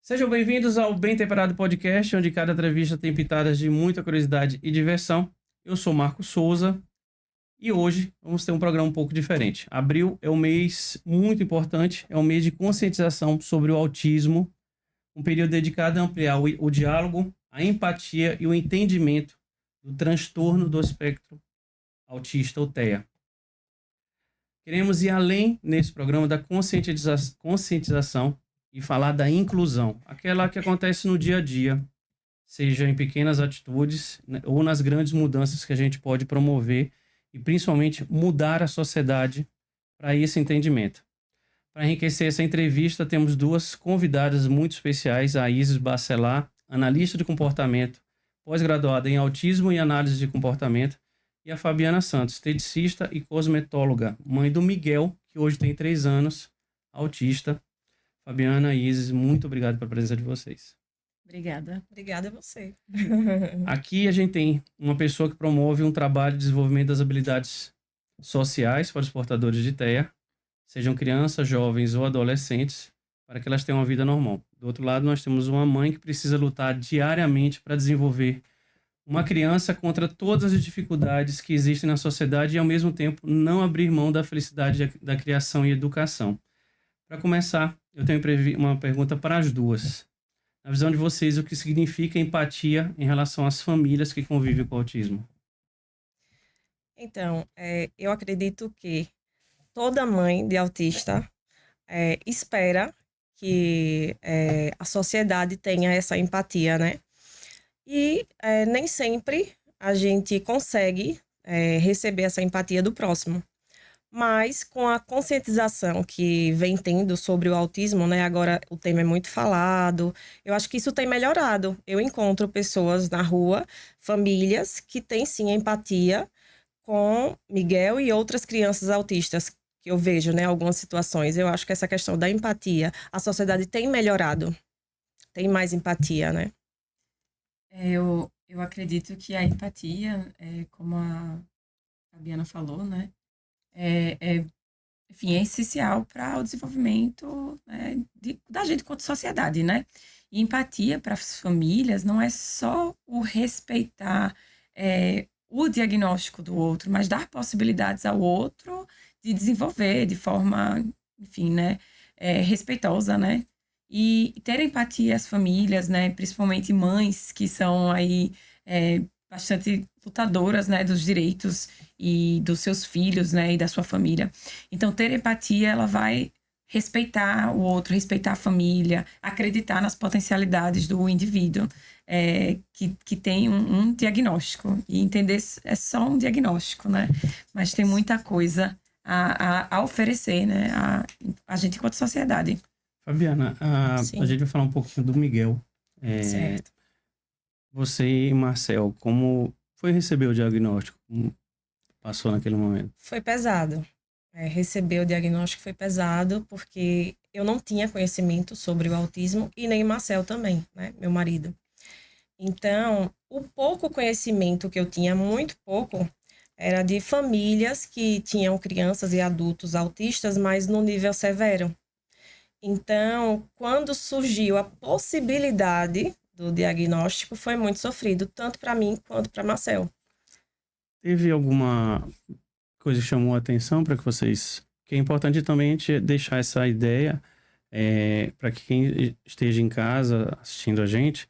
Sejam bem-vindos ao Bem Temperado Podcast, onde cada entrevista tem pitadas de muita curiosidade e diversão. Eu sou Marco Souza e hoje vamos ter um programa um pouco diferente. Abril é um mês muito importante, é um mês de conscientização sobre o autismo, um período dedicado a ampliar o diálogo, a empatia e o entendimento do transtorno do espectro autista ou TEA. Queremos ir além nesse programa da conscientização e falar da inclusão, aquela que acontece no dia a dia, seja em pequenas atitudes, né, ou nas grandes mudanças que a gente pode promover e principalmente mudar a sociedade para esse entendimento. Para enriquecer essa entrevista, temos duas convidadas muito especiais, a Isis Bacelar, analista de comportamento, pós-graduada em autismo e análise de comportamento, e a Fabiana Santos, esteticista e cosmetóloga, mãe do Miguel, que hoje tem 3 anos, autista. Fabiana e Isis, muito obrigado pela presença de vocês. Obrigada. Obrigada a você. Aqui a gente tem uma pessoa que promove um trabalho de desenvolvimento das habilidades sociais para os portadores de TEA, sejam crianças, jovens ou adolescentes, para que elas tenham uma vida normal. Do outro lado, nós temos uma mãe que precisa lutar diariamente para desenvolver uma criança contra todas as dificuldades que existem na sociedade e, ao mesmo tempo, não abrir mão da felicidade da criação e educação. Para começar, eu tenho uma pergunta para as duas. Na visão de vocês, o que significa empatia em relação às famílias que convivem com o autismo? Então, eu acredito que toda mãe de autista espera que a sociedade tenha essa empatia, né? E nem sempre a gente consegue receber essa empatia do próximo. Mas com a conscientização que vem tendo sobre o autismo, né? Agora o tema é muito falado. Eu acho que isso tem melhorado. Eu encontro pessoas na rua, famílias que têm sim empatia com Miguel e outras crianças autistas que eu vejo, né? Algumas situações. Eu acho que essa questão da empatia, a sociedade tem melhorado. Tem mais empatia, né? Eu acredito que a empatia, como a Fabiana falou, né? Enfim, é essencial para o desenvolvimento, né, da gente quanto sociedade, né? E empatia para as famílias não é só o respeitar o diagnóstico do outro, mas dar possibilidades ao outro de desenvolver de forma, enfim, né, respeitosa, né? E ter empatia às famílias, né, principalmente mães que são aí bastante lutadoras, né, dos direitos e dos seus filhos, né, e da sua família. Então, ter empatia, ela vai respeitar o outro, respeitar a família, acreditar nas potencialidades do indivíduo que tem um diagnóstico. E entender é só um diagnóstico, né? Mas tem muita coisa a oferecer, né, a gente enquanto sociedade. Fabiana, a gente vai falar um pouquinho do Miguel. Certo. Você e Marcel, como foi receber o diagnóstico? Como passou naquele momento? Foi pesado. Receber o diagnóstico foi pesado, porque eu não tinha conhecimento sobre o autismo e nem Marcel também, né, meu marido. Então, o pouco conhecimento que eu tinha, muito pouco, era de famílias que tinham crianças e adultos autistas, mas no nível severo. Então, quando surgiu a possibilidade do diagnóstico, foi muito sofrido, tanto para mim quanto para Marcel. Teve alguma coisa que chamou a atenção para que vocês... Que é importante também a gente deixar essa ideia para que quem esteja em casa assistindo a gente...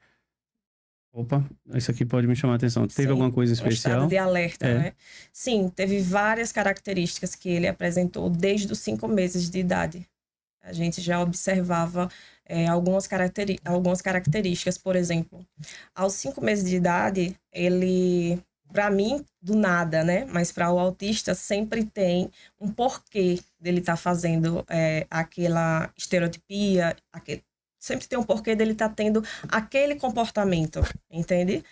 Opa, isso aqui pode me chamar a atenção. Teve Sim, alguma coisa especial? Um estado de alerta, né? Sim, teve várias características que ele apresentou desde os 5 meses de idade. A gente já observava algumas características, por exemplo. Aos 5 meses de idade, ele, para mim, do nada, né? Mas para o autista sempre tem um porquê dele estar fazendo aquela estereotipia, sempre tem um porquê dele estar tendo aquele comportamento, entende?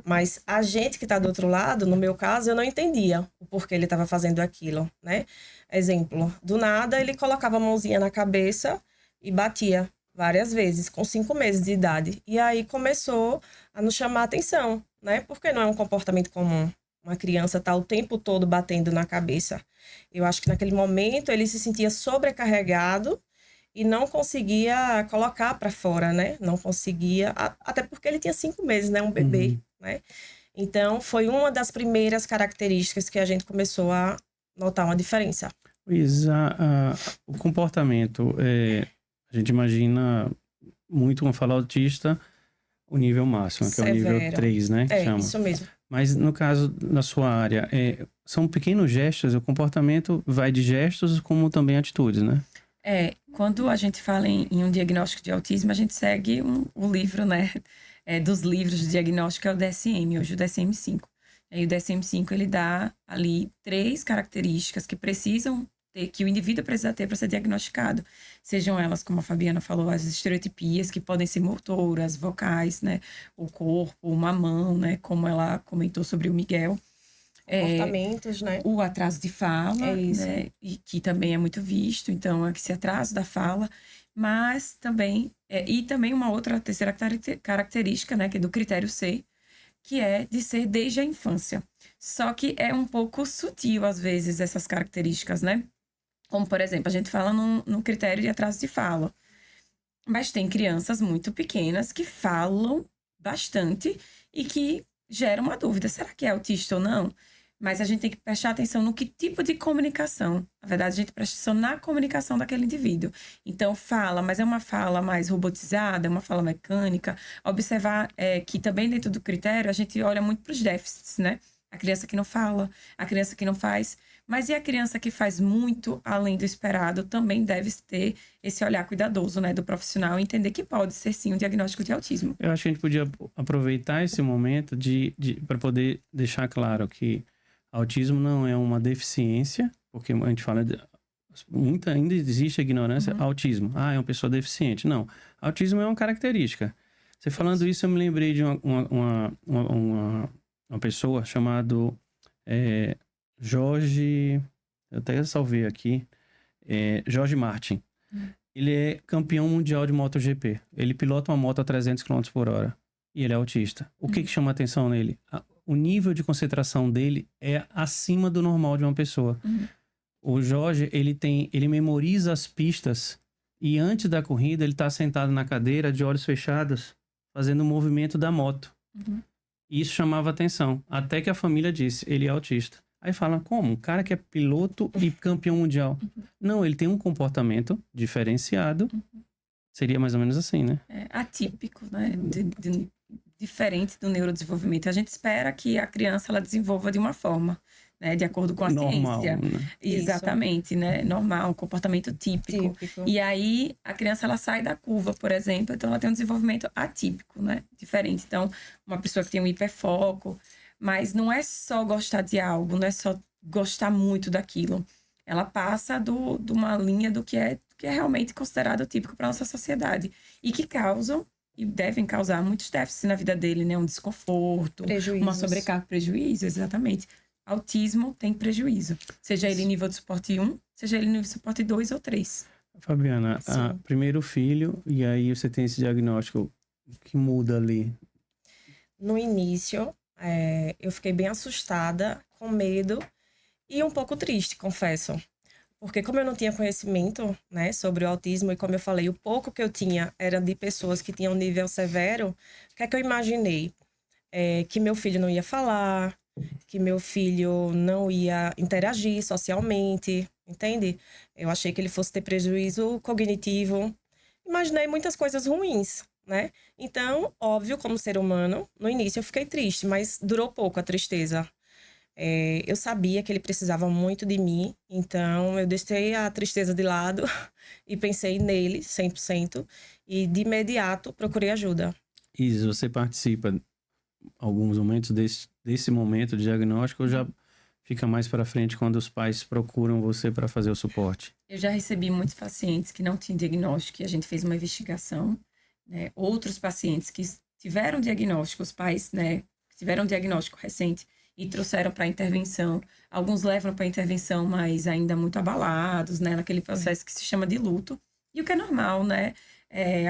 Mas a gente que está do outro lado, no meu caso, eu não entendia o porquê ele estava fazendo aquilo, né? Exemplo, do nada ele colocava a mãozinha na cabeça e batia várias vezes, com 5 meses de idade. E aí começou a nos chamar a atenção, né? Porque não é um comportamento comum. Uma criança tá o tempo todo batendo na cabeça. Eu acho que naquele momento ele se sentia sobrecarregado e não conseguia colocar para fora, né? Não conseguia, até porque ele tinha 5 meses, né? Um bebê, né? Então, foi uma das primeiras características que a gente começou a notar uma diferença. O comportamento, a gente imagina muito quando fala autista, o nível máximo, que é o nível 3, né? Que chama. Isso mesmo. Mas no caso da sua área, são pequenos gestos, o comportamento vai de gestos como também atitudes, né? Quando a gente fala em um diagnóstico de autismo, a gente segue o livro, né? Dos livros de diagnóstico, é o DSM, hoje o DSM-5. E o DSM-5, ele dá ali 3 características que precisam ter, que o indivíduo precisa ter para ser diagnosticado. Sejam elas, como a Fabiana falou, as estereotipias, que podem ser motoras, vocais, né? O corpo, uma mão, né? Como ela comentou sobre o Miguel. Comportamentos, né? O atraso de fala, né? E que também é muito visto, então, esse atraso da fala, mas também, e também uma outra terceira característica, né, que é do critério C, que é de ser desde a infância. Só que é um pouco sutil, às vezes, essas características, né? Como, por exemplo, a gente fala no critério de atraso de fala, mas tem crianças muito pequenas que falam bastante e que geram uma dúvida, será que é autista ou não? Mas a gente tem que prestar atenção no que tipo de comunicação. Na verdade, a gente presta atenção na comunicação daquele indivíduo. Então, fala, mas é uma fala mais robotizada, é uma fala mecânica. Observar que também dentro do critério, a gente olha muito para os déficits, né? A criança que não fala, a criança que não faz. Mas e a criança que faz muito além do esperado também deve ter esse olhar cuidadoso, né, do profissional e entender que pode ser, sim, um diagnóstico de autismo. Eu acho que a gente podia aproveitar esse momento para poder deixar claro que autismo não é uma deficiência, porque a gente fala ainda existe a ignorância, autismo. É uma pessoa deficiente. Não, autismo é uma característica. Você falando isso, eu me lembrei de uma pessoa chamada Jorge, eu até salvei aqui, Jorge Martin. Ele é campeão mundial de MotoGP. Ele pilota uma moto a 300 km por hora. E ele é autista. O que chama a atenção nele? O nível de concentração dele é acima do normal de uma pessoa. O Jorge, ele memoriza as pistas e antes da corrida ele está sentado na cadeira de olhos fechados fazendo o movimento da moto. Isso chamava atenção. Até que a família disse, ele é autista. Aí fala, como? Um cara que é piloto e campeão mundial. Não, ele tem um comportamento diferenciado. Seria mais ou menos assim, né? Atípico, né? Diferente do neurodesenvolvimento. A gente espera que a criança ela desenvolva de uma forma, né? De acordo com a normal, ciência. Né? Exatamente, né? Normal, um comportamento típico. E aí, a criança ela sai da curva, por exemplo, então ela tem um desenvolvimento atípico, né? Diferente. Então, uma pessoa que tem um hiperfoco, mas não é só gostar de algo, não é só gostar muito daquilo. Ela passa de uma linha do que é realmente considerado típico para a nossa sociedade. E que causam, e devem causar muitos déficits na vida dele, né? Um desconforto, uma sobrecarga, prejuízo, exatamente. Autismo tem prejuízo. Seja ele nível de suporte 1, seja ele nível de suporte 2 ou 3. Fabiana, primeiro filho, e aí você tem esse diagnóstico que muda ali. No início, eu fiquei bem assustada, com medo e um pouco triste, confesso. Porque como eu não tinha conhecimento, né, sobre o autismo, e como eu falei, o pouco que eu tinha era de pessoas que tinham nível severo, o que é que eu imaginei? Que meu filho não ia falar, que meu filho não ia interagir socialmente, entende? Eu achei que ele fosse ter prejuízo cognitivo. Imaginei muitas coisas ruins, né? Então, óbvio, como ser humano, no início eu fiquei triste, mas durou pouco a tristeza. Eu sabia que ele precisava muito de mim, então eu deixei a tristeza de lado e pensei nele 100% e de imediato procurei ajuda. Isa, você participa alguns momentos desse momento de diagnóstico ou já fica mais para frente quando os pais procuram você para fazer o suporte? Eu já recebi muitos pacientes que não tinham diagnóstico e a gente fez uma investigação, né? Outros pacientes que tiveram diagnóstico, os pais, né, que tiveram diagnóstico recente e trouxeram para a intervenção. Alguns levam para a intervenção, mas ainda muito abalados, né? Naquele processo que se chama de luto. E o que é normal, né?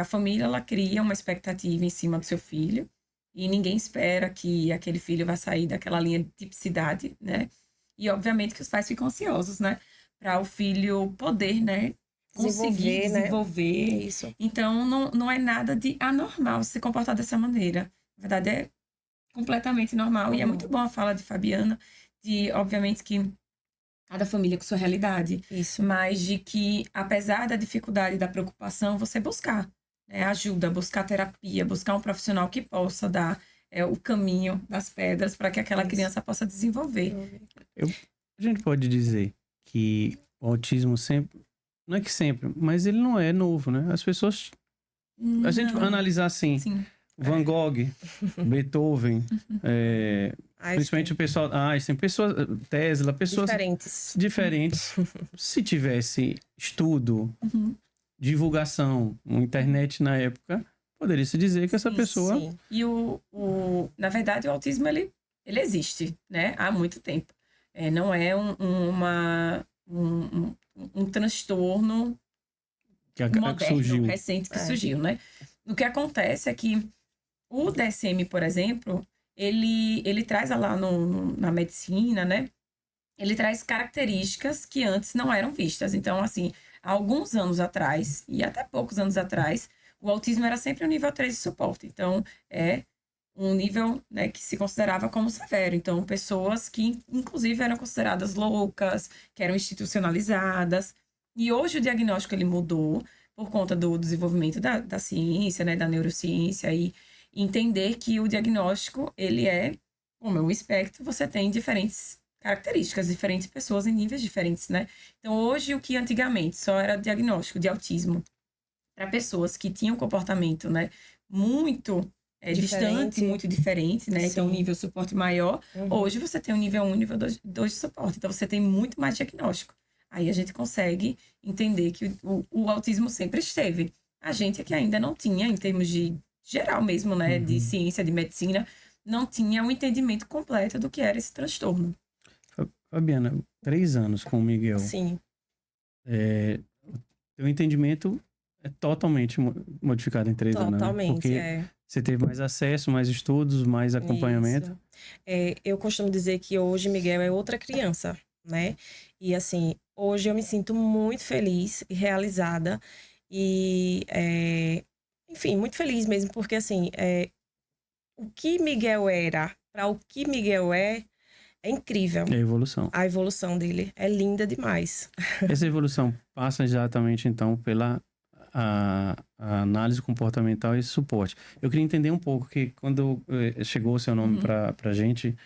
A família, ela cria uma expectativa em cima do seu filho e ninguém espera que aquele filho vai sair daquela linha de tipicidade, né? E, obviamente, que os pais ficam ansiosos, né? Para o filho poder, né? conseguir desenvolver. Né? Isso. Então, não é nada de anormal se comportar dessa maneira. Na verdade, é completamente normal. E é muito bom a fala de Fabiana, de, obviamente, que cada família com sua realidade. Isso. Mas de que, apesar da dificuldade e da preocupação, você buscar, né, ajuda, buscar terapia, buscar um profissional que possa dar o caminho das pedras para que aquela criança possa desenvolver. A gente pode dizer que o autismo sempre... Não é que sempre, mas ele não é novo, né? As pessoas... A gente vai analisar assim... Sim. Van Gogh, Beethoven, principalmente o pessoal... Einstein, pessoas... Tesla, pessoas... Diferentes. Se tivesse estudo, divulgação, internet na época, poderia se dizer que essa pessoa... Sim. E na verdade, o autismo, ele existe, né? Há muito tempo. Não é um transtorno moderno, surgiu. recente que surgiu, né? O que acontece é que o DSM, por exemplo, ele traz lá na medicina, né? Ele traz características que antes não eram vistas. Então, assim, há alguns anos atrás, e até poucos anos atrás, o autismo era sempre o nível 3 de suporte. Então, é um nível, né, que se considerava como severo. Então, pessoas que, inclusive, eram consideradas loucas, que eram institucionalizadas. E hoje o diagnóstico ele mudou por conta do desenvolvimento da ciência, né, da neurociência, e entender que o diagnóstico, ele como é um espectro, você tem diferentes características, diferentes pessoas em níveis diferentes, né? Então, hoje, o que antigamente só era diagnóstico de autismo para pessoas que tinham comportamento, né, muito distante, muito diferente, né? Sim. Então, um nível de suporte maior. Hoje, você tem o nível 1 e nível 2 de suporte. Então, você tem muito mais diagnóstico. Aí, a gente consegue entender que o autismo sempre esteve. A gente é que ainda não tinha, em termos de geral mesmo, né? De ciência, de medicina, não tinha um entendimento completo do que era esse transtorno. Fabiana, 3 anos com o Miguel. Sim. Teu entendimento é totalmente modificado em 3 anos, né? Totalmente, Porque você teve mais acesso, mais estudos, mais acompanhamento. Eu costumo dizer que hoje Miguel é outra criança, né? E assim, hoje eu me sinto muito feliz e realizada. E, enfim, muito feliz mesmo, porque assim, o que Miguel era para o que Miguel é incrível. É a evolução. A evolução dele é linda demais. Essa evolução passa exatamente, então, pela a análise comportamental e suporte. Eu queria entender um pouco, que quando chegou o seu nome pra gente,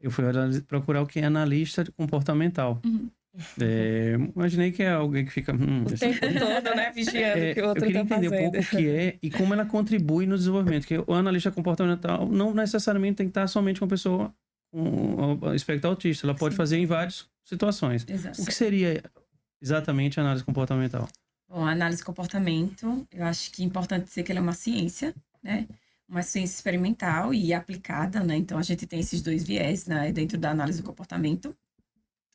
eu fui procurar o que é analista comportamental. Imaginei que é alguém que fica... o tempo todo, né? Vigiando o que o outro eu queria tá entender fazendo. um pouco o que é e como ela contribui no desenvolvimento. Porque o analista comportamental não necessariamente tem que estar somente com a pessoa com espectro autista. Ela pode fazer em várias situações. Exato. O que seria exatamente a análise comportamental? Bom, a análise de comportamento, eu acho que é importante dizer que ela é uma ciência, né? Uma ciência experimental e aplicada, né? Então, a gente tem esses dois viés, né, dentro da análise do comportamento.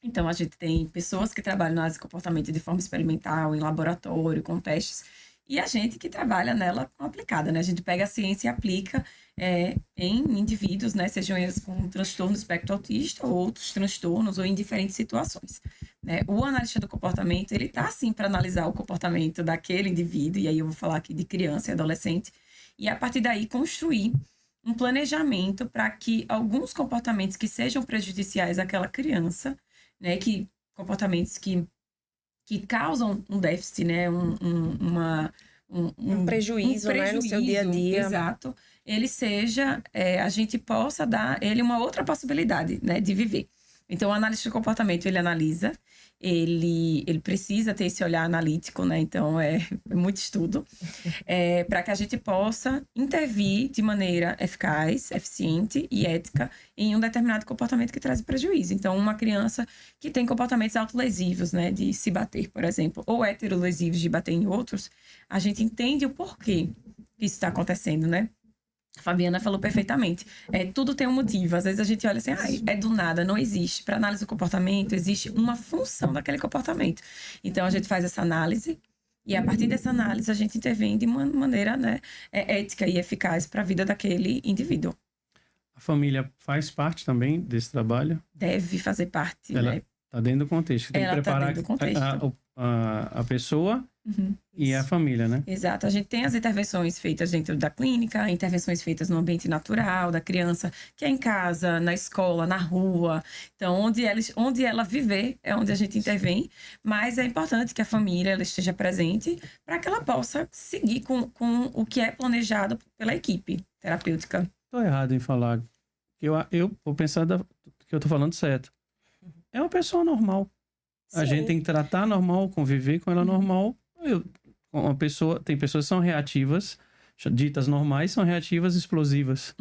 Então, a gente tem pessoas que trabalham na análise de comportamento de forma experimental, em laboratório, com testes, e a gente que trabalha nela aplicada, né? A gente pega a ciência e aplica em indivíduos, né? Sejam eles com transtorno do espectro autista ou outros transtornos ou em diferentes situações, né? O analista do comportamento, ele tá, sim, para analisar o comportamento daquele indivíduo, e aí eu vou falar aqui de criança e adolescente, e a partir daí construir um planejamento para que alguns comportamentos que sejam prejudiciais àquela criança, né? Que comportamentos que causam um déficit, né? Um prejuízo, né? No seu dia a dia. Exato. Ele seja, a gente possa dar ele uma outra possibilidade, né? De viver. Então, o analista de comportamento, ele analisa, ele precisa ter esse olhar analítico, né? Então, é muito estudo, para que a gente possa intervir de maneira eficaz, eficiente e ética em um determinado comportamento que traz prejuízo. Então, uma criança que tem comportamentos autolesivos, né? De se bater, por exemplo, ou heterolesivos de bater em outros, a gente entende o porquê que isso está acontecendo, né? A Fabiana falou perfeitamente. Tudo tem um motivo. Às vezes a gente olha assim, é do nada, não existe. Para análise do comportamento, existe uma função daquele comportamento. Então, a gente faz essa análise e, a partir dessa análise, a gente intervém de uma maneira, né, ética e eficaz para a vida daquele indivíduo. A família faz parte também desse trabalho? Deve fazer parte, Ela né? está dentro do contexto. Tem que preparar tá dentro do contexto. A pessoa E a família, né? Exato. A gente tem as intervenções feitas dentro da clínica, intervenções feitas no ambiente natural da criança, que é em casa, na escola, na rua. Então, onde ela viver é onde a gente intervém. Mas é importante que a família ela esteja presente para que ela possa seguir com o que é planejado pela equipe terapêutica. Tô errado em falar. Eu vou pensar que eu tô falando certo. É uma pessoa normal. A Sim. gente tem que tratar normal, conviver com ela normal. Tem pessoas que são reativas, ditas normais, são reativas explosivas.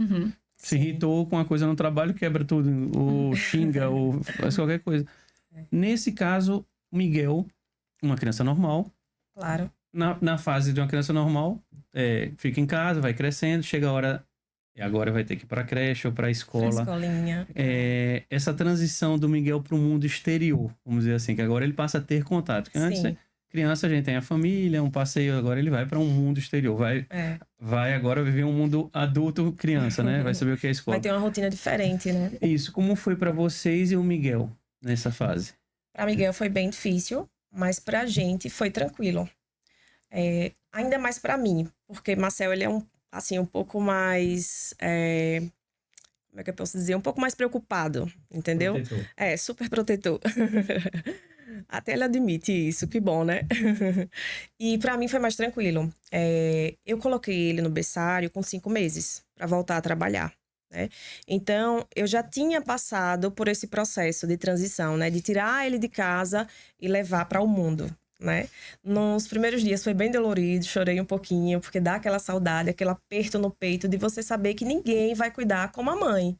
Se irritou com uma coisa no trabalho, quebra tudo, ou xinga, ou faz qualquer coisa. Nesse caso, Miguel, uma criança normal. Claro. Na fase de uma criança normal, fica em casa, vai crescendo, chega a hora, agora vai ter que ir para a creche ou para a escola. Escolinha. Essa transição do Miguel para o mundo exterior, vamos dizer assim, que agora ele passa a ter contato. Porque antes, criança, a gente tem a família, um passeio, agora ele vai para um mundo exterior. Vai agora viver um mundo adulto criança, né? Vai saber o que é a escola. Vai ter uma rotina diferente, né? Isso. Como foi para vocês e o Miguel nessa fase? Para Miguel foi bem difícil, mas pra gente foi tranquilo. Ainda mais para mim, porque Marcel, ele é um pouco mais... como é que eu posso dizer? Um pouco mais preocupado, entendeu? Protetor. Super protetor. Até ele admite isso, que bom, né? E pra mim foi mais tranquilo. Eu coloquei ele no berçário com 5 meses para voltar a trabalhar, né? Então, eu já tinha passado por esse processo de transição, né? De tirar ele de casa e levar para o mundo, né? Nos primeiros dias foi bem dolorido, chorei um pouquinho, porque dá aquela saudade, aquele aperto no peito de você saber que ninguém vai cuidar como a mãe.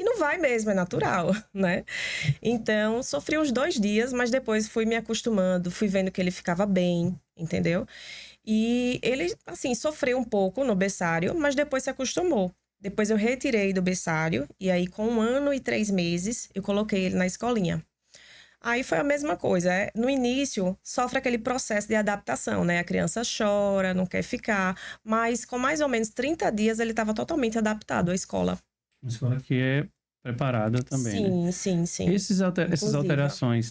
E não vai mesmo, é natural, né? Então, sofri uns 2 dias, mas depois fui me acostumando, fui vendo que ele ficava bem, entendeu? E ele, assim, sofreu um pouco no berçário, mas depois se acostumou. Depois eu retirei do berçário, e aí com 1 ano e 3 meses, eu coloquei ele na escolinha. Aí foi a mesma coisa. No início, sofre aquele processo de adaptação, né? A criança chora, não quer ficar, mas com mais ou menos 30 dias ele estava totalmente adaptado à escola. Uma escola que é preparada também, né? Sim. Essas alterações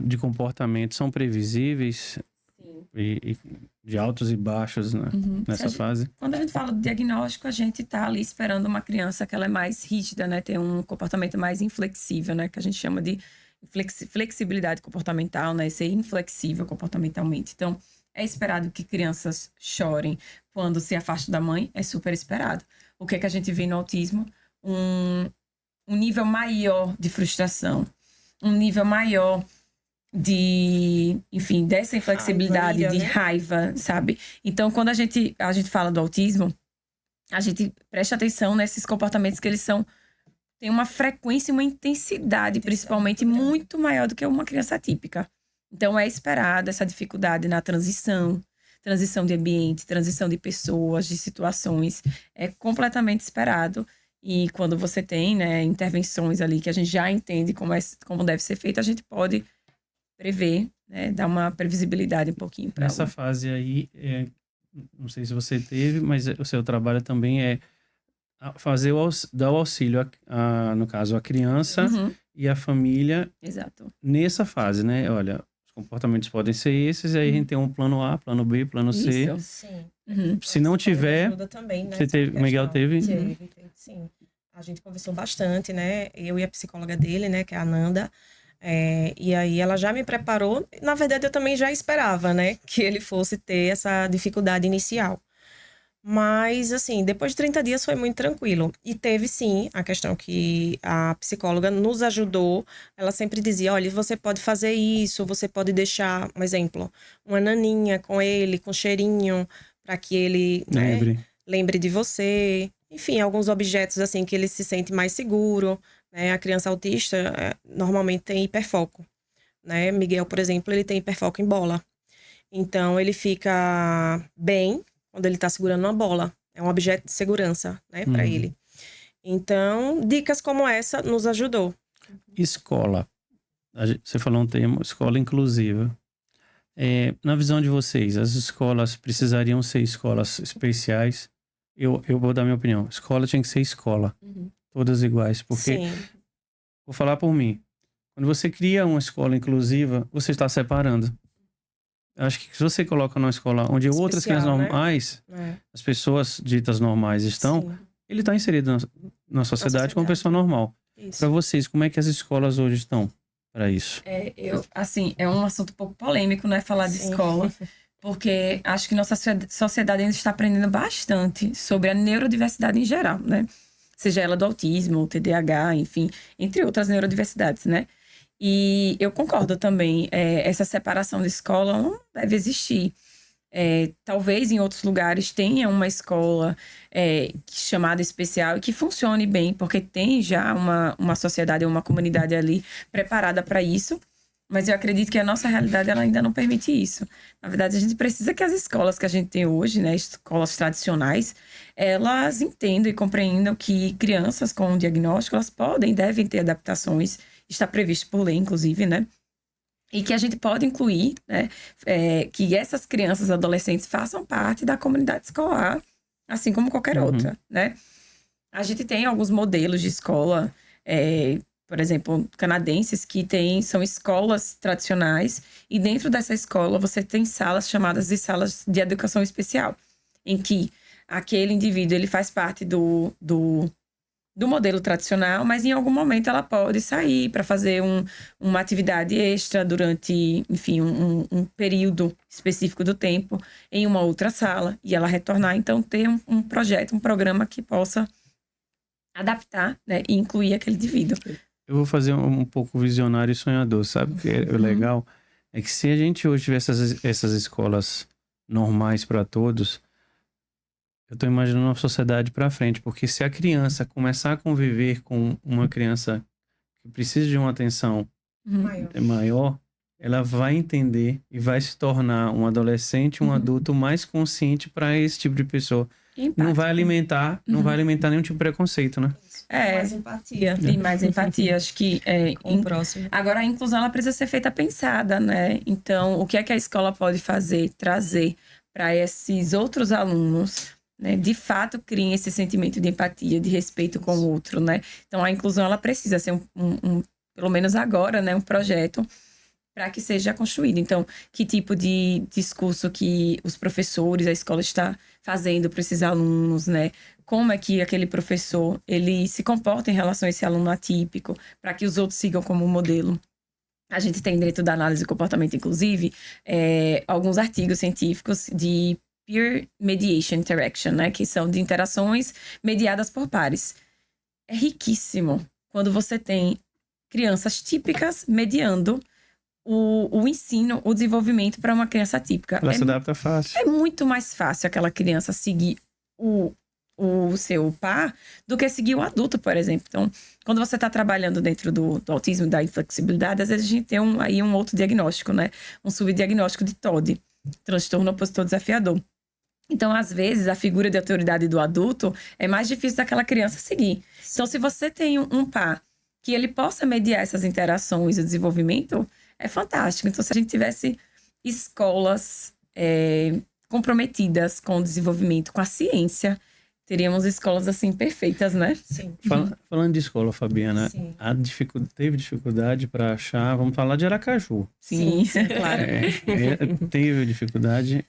de comportamento são previsíveis? Sim. E de altos e baixos, né? Nessa fase? Quando a gente fala de diagnóstico, a gente tá ali esperando uma criança que ela é mais rígida, né? Tem um comportamento mais inflexível, né? Que a gente chama de flexibilidade comportamental, né? Ser inflexível comportamentalmente. Então, é esperado que crianças chorem quando se afastam da mãe, é super esperado. O que é que a gente vê no autismo? Um nível maior de frustração, um nível maior dessa inflexibilidade, de raiva, sabe? Então, quando a gente fala do autismo, a gente presta atenção nesses comportamentos que eles têm uma frequência e uma intensidade, principalmente, muito maior do que uma criança atípica. Então, é esperado essa dificuldade na transição de ambiente, transição de pessoas, de situações. É completamente esperado. E quando você tem, né, intervenções ali que a gente já entende como deve ser feito, a gente pode prever, né, dar uma previsibilidade um pouquinho para Nessa fase aí, não sei se você teve, mas o seu trabalho também é dar o auxílio, no caso, a criança e a família. Exato. Nessa fase, né? Olha, os comportamentos podem ser esses, e aí a gente tem um plano A, plano B, plano C. Isso. Sim. Se não tiver, ajuda também, né, o Miguel teve? Teve, sim. A gente conversou bastante, né? Eu e a psicóloga dele, né, que é a Nanda. E aí ela já me preparou. Na verdade, eu também já esperava, né, que ele fosse ter essa dificuldade inicial. Mas, assim, depois de 30 dias foi muito tranquilo. E teve, sim, a questão que a psicóloga nos ajudou. Ela sempre dizia, olha, você pode fazer isso, você pode deixar, um exemplo, uma naninha com ele, com cheirinho, para que ele, né, lembre de você. Enfim, alguns objetos, assim, que ele se sente mais seguro, né? A criança autista normalmente tem hiperfoco, né? Miguel, por exemplo, ele tem hiperfoco em bola. Então, ele fica bem quando ele tá segurando uma bola. É um objeto de segurança, né, para ele. Então, dicas como essa nos ajudou. Escola. Você falou um termo, escola inclusiva. Na visão de vocês, as escolas precisariam ser escolas especiais? Eu vou dar minha opinião. Escola tinha que ser escola. Todas iguais. Porque, vou falar por mim, quando você cria uma escola inclusiva, você está separando. Eu acho que se você coloca numa escola onde outras Especial, crianças né? normais, É, as pessoas ditas normais estão, sim, ele está inserido na sociedade como sociedade. pessoa normal. isso. Para vocês, como é que as escolas hoje estão para isso? Assim, é um assunto um pouco polêmico, né? Falar de Sim. escola, porque acho que nossa sociedade ainda está aprendendo bastante sobre a neurodiversidade em geral, né? Seja ela do autismo, o TDAH, enfim, entre outras neurodiversidades, né? E eu concordo também, essa separação de escola não deve existir. Talvez em outros lugares tenha uma escola chamada especial e que funcione bem, porque tem já uma sociedade, uma comunidade ali preparada para isso. Mas eu acredito que a nossa realidade ela ainda não permite isso. Na verdade, a gente precisa que as escolas que a gente tem hoje, né, escolas tradicionais, elas entendam e compreendam que crianças com um diagnóstico, elas podem e devem ter adaptações, está previsto por lei, inclusive, né? E que a gente pode incluir, né, que essas crianças e adolescentes façam parte da comunidade escolar, assim como qualquer outra, né? A gente tem alguns modelos de escola, por exemplo, canadenses, que são escolas tradicionais, e dentro dessa escola você tem salas chamadas de salas de educação especial, em que aquele indivíduo ele faz parte do modelo tradicional, mas em algum momento ela pode sair para fazer uma atividade extra durante, enfim, um período específico do tempo em uma outra sala e ela retornar. Então, ter um projeto, um programa que possa adaptar, né, e incluir aquele indivíduo. Eu vou fazer um pouco visionário e sonhador, sabe? O que é legal é que se a gente hoje tiver essas escolas normais para todos, eu tô imaginando uma sociedade para frente, porque se a criança começar a conviver com uma criança que precisa de uma atenção maior, ela vai entender e vai se tornar um adolescente, um adulto mais consciente para esse tipo de pessoa. Não vai alimentar nenhum tipo de preconceito, né? Mais empatia. E mais empatia, acho que Com o próximo. agora a inclusão ela precisa ser feita pensada, né? Então, o que é que a escola pode fazer, trazer para esses outros alunos, né? De fato, criem esse sentimento de empatia, de respeito com o outro, né? Então, a inclusão ela precisa ser pelo menos agora, né, um projeto para que seja construído. Então, que tipo de discurso que os professores, a escola está fazendo para esses alunos, né? Como é que aquele professor, ele se comporta em relação a esse aluno atípico, para que os outros sigam como modelo. A gente tem dentro da análise do comportamento, inclusive, alguns artigos científicos de peer mediation interaction, né? Que são de interações mediadas por pares. É riquíssimo quando você tem crianças típicas mediando o ensino, o desenvolvimento para uma criança típica. Ela se adapta fácil. É muito mais fácil aquela criança seguir o seu par do que seguir o adulto, por exemplo. Então, quando você está trabalhando dentro do autismo, da inflexibilidade, às vezes a gente tem aí um outro diagnóstico, né? Um subdiagnóstico de TOD, transtorno opositor desafiador. Então, às vezes, a figura de autoridade do adulto é mais difícil daquela criança seguir. Então, se você tem um par que ele possa mediar essas interações e o desenvolvimento, é fantástico. Então, se a gente tivesse escolas comprometidas com o desenvolvimento, com a ciência, teríamos escolas, assim, perfeitas, né? Sim. Falando de escola, Fabiana, Sim. teve dificuldade para achar... Vamos falar de Aracaju. Sim, claro. Teve dificuldade...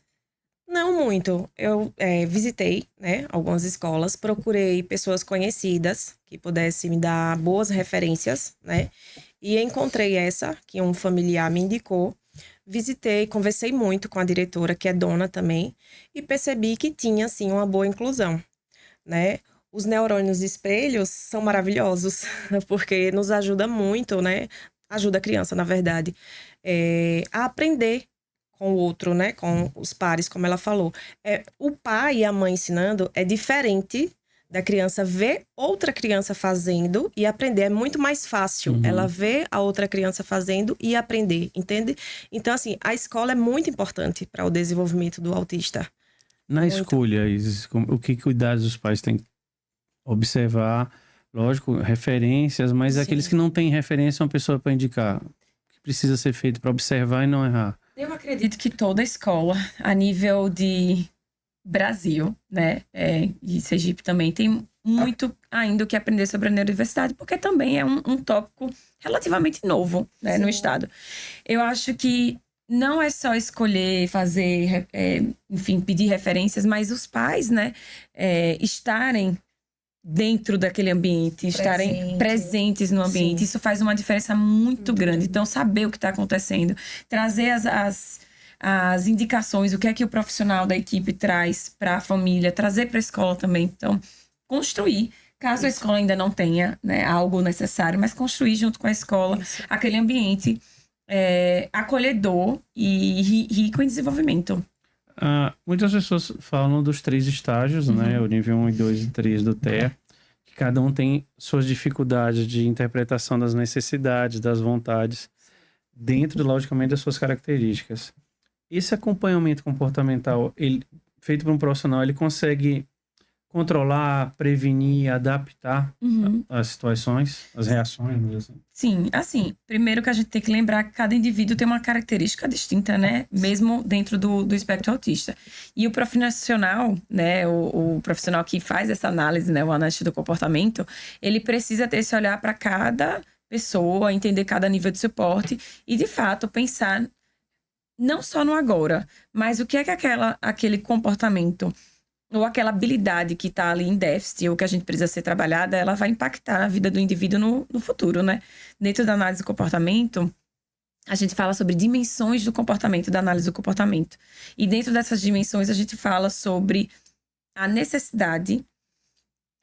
Não muito. Eu visitei, né, algumas escolas, procurei pessoas conhecidas que pudessem me dar boas referências, né? E encontrei essa, que um familiar me indicou. Visitei, conversei muito com a diretora, que é dona também, e percebi que tinha, sim, uma boa inclusão, né? Os neurônios espelhos são maravilhosos, porque nos ajuda muito, né? Ajuda a criança, na verdade, a aprender com o outro, né? Com os pares, como ela falou. O pai e a mãe ensinando é diferente da criança ver outra criança fazendo e aprender. É muito mais fácil ela ver a outra criança fazendo e aprender, entende? Então, assim, a escola é muito importante para o desenvolvimento do autista. Na escolha, Isis, o que cuidados os pais têm que observar? Lógico, referências, mas Sim. aqueles que não têm referência, uma pessoa para indicar. O que precisa ser feito para observar e não errar? Eu acredito que toda escola, a nível de Brasil, né, e Sergipe também, tem muito ainda o que aprender sobre a neurodiversidade, porque também é um tópico relativamente novo, né, no estado. Eu acho que não é só escolher, fazer, enfim, pedir referências, mas os pais, né, estarem dentro daquele ambiente, estarem presentes no ambiente. Sim. Isso faz uma diferença muito grande. Então, saber o que está acontecendo, trazer as indicações, o que é que o profissional da equipe traz para a família, trazer para a escola também. Então, construir, caso a escola ainda não tenha, né, algo necessário, mas construir junto com a escola aquele ambiente acolhedor e rico em desenvolvimento. Muitas pessoas falam dos 3 estágios, né? O nível 1, 2 e 3 do TEA, que cada um tem suas dificuldades de interpretação das necessidades, das vontades, dentro, logicamente, das suas características. Esse acompanhamento comportamental, feito por um profissional, ele consegue controlar, prevenir, adaptar as situações, as reações, assim. Sim, assim, primeiro que a gente tem que lembrar que cada indivíduo tem uma característica distinta, né? Mesmo dentro do espectro autista. E o profissional, né? O profissional que faz essa análise, né? O analista do comportamento, ele precisa ter esse olhar para cada pessoa, entender cada nível de suporte e, de fato, pensar não só no agora, mas o que é que aquele comportamento ou aquela habilidade que está ali em déficit ou que a gente precisa ser trabalhada, ela vai impactar a vida do indivíduo no futuro, né? Dentro da análise do comportamento, a gente fala sobre dimensões do comportamento, da análise do comportamento. E dentro dessas dimensões, a gente fala sobre a necessidade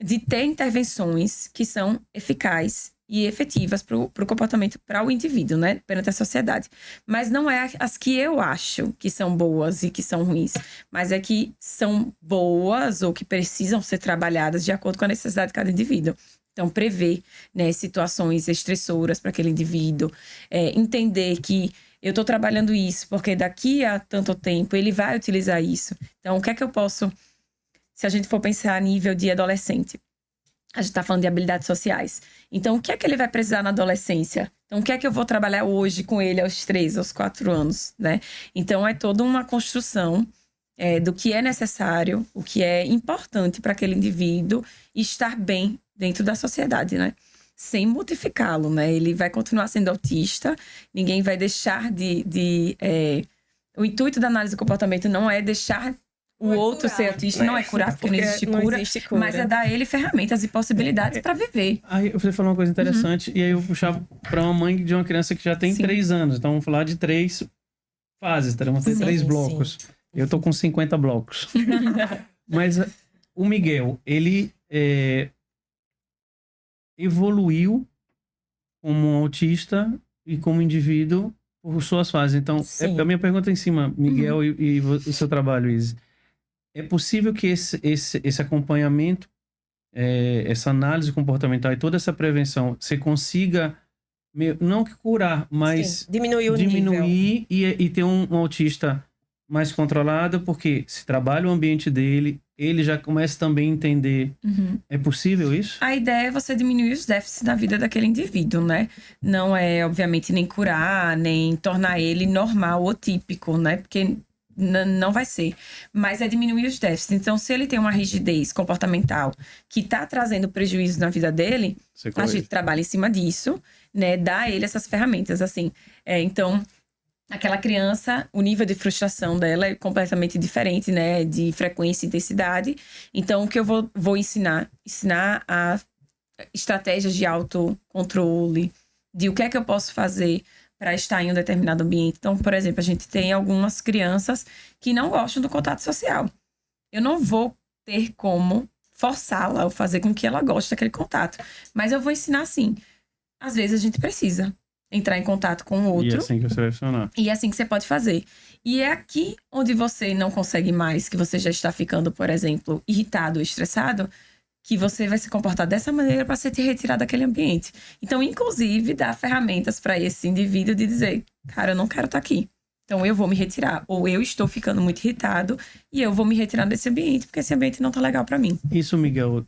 de ter intervenções que são eficazes e efetivas para o comportamento, para o indivíduo, né? Perante a sociedade. Mas não é as que eu acho que são boas e que são ruins, mas é que são boas ou que precisam ser trabalhadas de acordo com a necessidade de cada indivíduo. Então, prever, né, situações estressoras para aquele indivíduo, entender que eu estou trabalhando isso porque daqui a tanto tempo ele vai utilizar isso. Então, o que é que eu posso... Se a gente for pensar a nível de adolescente, a gente está falando de habilidades sociais. Então, o que é que ele vai precisar na adolescência? Então, o que é que eu vou trabalhar hoje com ele aos 3, aos 4 anos, né? Então, é toda uma construção do que é necessário, o que é importante para aquele indivíduo estar bem dentro da sociedade, né? Sem modificá-lo, né? Ele vai continuar sendo autista, ninguém vai deixar O intuito da análise do comportamento não é deixar o outro ser autista, não é curar, porque não existe cura, mas é dar a ele ferramentas e possibilidades para viver. Aí você falou uma coisa interessante, e aí eu puxava para uma mãe de uma criança que já tem 3 anos. Então vamos falar de 3 fases, vamos ter 3 blocos. Sim. Eu tô com 50 blocos. Mas o Miguel, ele evoluiu como um autista e como indivíduo por suas fases. Então, a minha pergunta em cima, Miguel, e o seu trabalho, Izzy. É possível que esse acompanhamento, essa análise comportamental e toda essa prevenção, você consiga, não que curar, mas diminuir e ter um autista mais controlado, porque se trabalha o ambiente dele, ele já começa também a entender. É possível isso? A ideia é você diminuir os déficits da vida daquele indivíduo, né? Não é, obviamente, nem curar, nem tornar ele normal ou típico, né? Porque... não vai ser, mas é diminuir os déficits. Então, se ele tem uma rigidez comportamental que está trazendo prejuízo na vida dele, a gente trabalha em cima disso, né? Dá a ele essas ferramentas, assim. Então, aquela criança, o nível de frustração dela é completamente diferente, né? De frequência e intensidade. Então, o que eu vou ensinar a estratégias de autocontrole, de o que é que eu posso fazer para estar em um determinado ambiente. Então, por exemplo, a gente tem algumas crianças que não gostam do contato social. Eu não vou ter como forçá-la ou fazer com que ela goste daquele contato. Mas eu vou ensinar sim. Às vezes a gente precisa entrar em contato com o outro. E é assim que você vai funcionar. E é assim que você pode fazer. E é aqui onde você não consegue mais, que você já está ficando, por exemplo, irritado ou estressado, que você vai se comportar dessa maneira para se te retirar daquele ambiente. Então, inclusive, dá ferramentas para esse indivíduo de dizer, cara, eu não quero estar aqui. Então, eu vou me retirar. Ou eu estou ficando muito irritado e eu vou me retirar desse ambiente, porque esse ambiente não tá legal para mim. Isso, Miguel,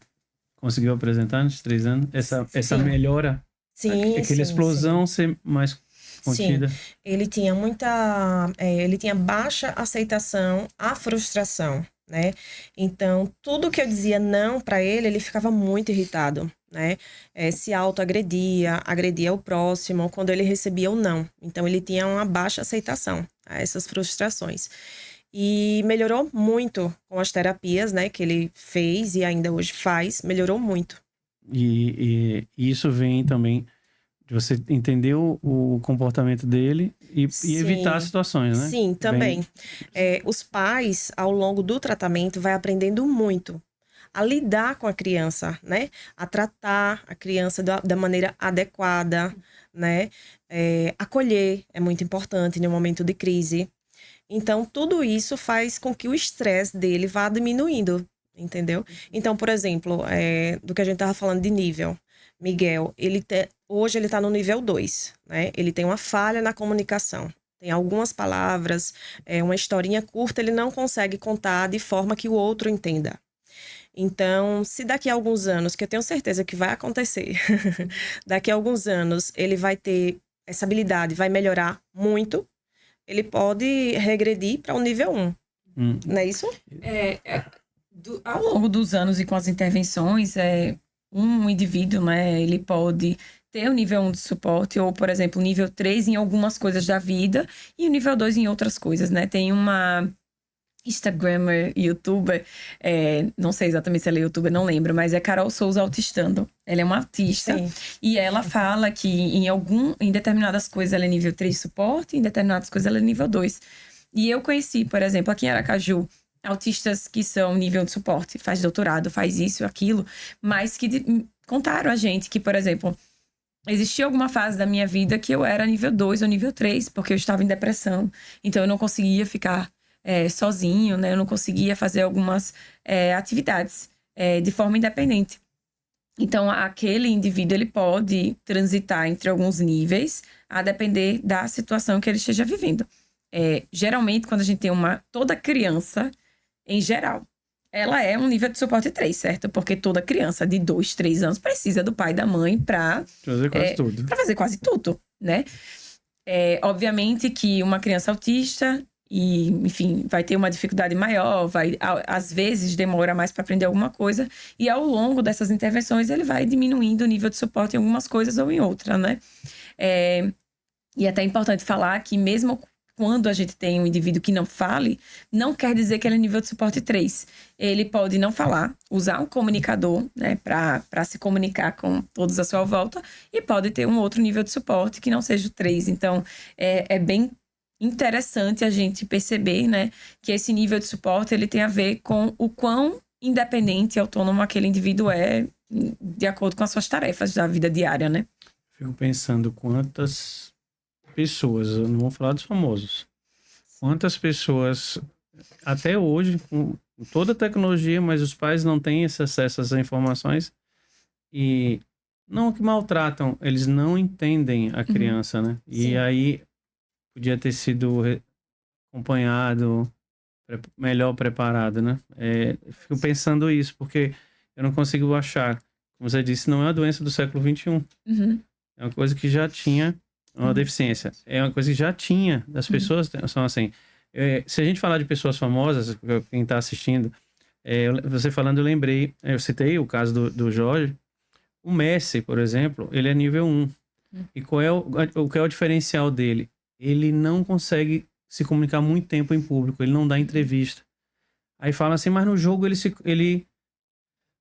conseguiu apresentar nos 3 anos? Essa melhora? Sim, aquela explosão ser mais contida? Sim. Ele tinha ele tinha baixa aceitação à frustração, né? Então, tudo que eu dizia não para ele ficava muito irritado, né? Se autoagredia, agredia o próximo quando ele recebia o não. Então, ele tinha uma baixa aceitação. a essas frustrações. E melhorou muito com as terapias, né, que ele fez e ainda hoje faz, melhorou muito. E isso vem também de você entender o comportamento dele e evitar Sim. situações, né? Sim, também. Os pais, ao longo do tratamento, vai aprendendo muito a lidar com a criança, né? A tratar a criança da maneira adequada, né? Acolher é muito importante no momento de crise. Então, tudo isso faz com que o estresse dele vá diminuindo, entendeu? Então, por exemplo, do que a gente estava falando de nível, Miguel, hoje ele está no nível 2, né? Ele tem uma falha na comunicação. Tem algumas palavras, uma historinha curta, ele não consegue contar de forma que o outro entenda. Então, se daqui a alguns anos, que eu tenho certeza que vai acontecer, daqui a alguns anos ele vai ter essa habilidade, vai melhorar muito, ele pode regredir para o nível 1. Não é isso? Ao longo dos anos e com as intervenções, um indivíduo, né, ele pode ter o nível 1 de suporte, ou, por exemplo, o nível 3 em algumas coisas da vida e o nível 2 em outras coisas, né? Tem uma Instagrammer, youtuber, não sei exatamente se ela é youtuber, não lembro, mas é Carol Souza Autistando. Ela é uma autista. Sim. E ela fala que em determinadas coisas ela é nível 3 de suporte, em determinadas coisas ela é nível 2. E eu conheci, por exemplo, aqui em Aracaju, autistas que são nível de suporte, faz doutorado, faz isso, aquilo, mas que contaram a gente que, por exemplo, existia alguma fase da minha vida que eu era nível 2 ou nível 3, porque eu estava em depressão. Então eu não conseguia ficar sozinho, né? Eu não conseguia fazer algumas atividades de forma independente. Então, aquele indivíduo, ele pode transitar entre alguns níveis, a depender da situação que ele esteja vivendo. Geralmente, quando a gente tem toda criança, em geral, ela é um nível de suporte 3, certo? Porque toda criança de 2, 3 anos precisa do pai e da mãe para fazer quase tudo. Para fazer quase tudo, né? Obviamente que uma criança autista e, enfim, vai ter uma dificuldade maior, às vezes demora mais para aprender alguma coisa, e ao longo dessas intervenções ele vai diminuindo o nível de suporte em algumas coisas ou em outras, né? E é até importante falar que mesmo quando a gente tem um indivíduo que não fale, não quer dizer que ele é nível de suporte 3. Ele pode não falar, usar um comunicador, né, para se comunicar com todos à sua volta, e pode ter um outro nível de suporte que não seja o 3. Então, é bem interessante a gente perceber, né, que esse nível de suporte ele tem a ver com o quão independente e autônomo aquele indivíduo é de acordo com as suas tarefas da vida diária, né? Fico pensando quantas pessoas, eu não vou falar dos famosos, quantas pessoas até hoje, com toda a tecnologia, mas os pais não têm esse acesso às informações e não que maltratam, eles não entendem a criança, né? Sim. E aí podia ter sido acompanhado, melhor preparado, né? Fico pensando isso, porque eu não consigo achar, como você disse, não é uma doença do século XXI. Uhum. É uma coisa que já tinha uma deficiência. É uma coisa que já tinha. As pessoas são assim. Se a gente falar de pessoas famosas, quem está assistindo, você falando, eu citei o caso do Jorge. O Messi, por exemplo, ele é nível 1. E qual é o diferencial dele? Ele não consegue se comunicar muito tempo em público, ele não dá entrevista. Aí fala assim, mas no jogo ele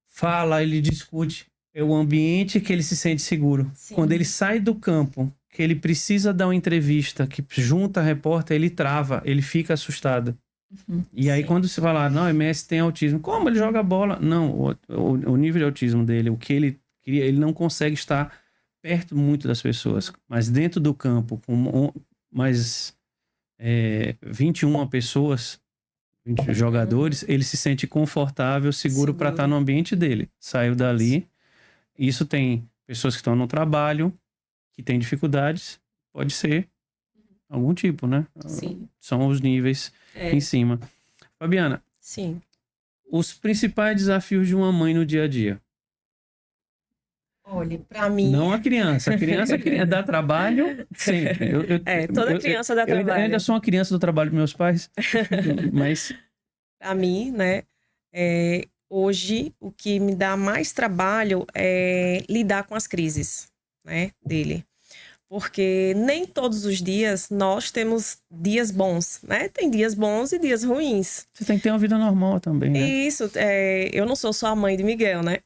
fala, ele discute. É o ambiente que ele se sente seguro. Sim. Quando ele sai do campo, que ele precisa dar uma entrevista, que junta a repórter, ele trava, ele fica assustado. E aí, quando se falar, não, Messi tem autismo. Como? Ele joga bola. Não, o nível de autismo dele, o que ele queria, ele não consegue estar perto muito das pessoas. Mas dentro do campo, com mais 21 pessoas, 20 jogadores, ele se sente confortável, seguro para estar no ambiente dele. Saiu dali. Isso tem pessoas que estão no trabalho, que têm dificuldades, pode ser algum tipo, né? Sim. São os níveis em cima. Fabiana, Sim. os principais desafios de uma mãe no dia a dia. Olha, para mim... Não a criança. A criança dá trabalho sempre. Toda criança dá trabalho. Eu ainda sou uma criança do trabalho dos meus pais, mas... Para mim, né, hoje o que me dá mais trabalho é lidar com as crises, né, dele. Porque nem todos os dias nós temos dias bons, né? Tem dias bons e dias ruins. Você tem que ter uma vida normal também, né? Isso, eu não sou só a mãe de Miguel, né?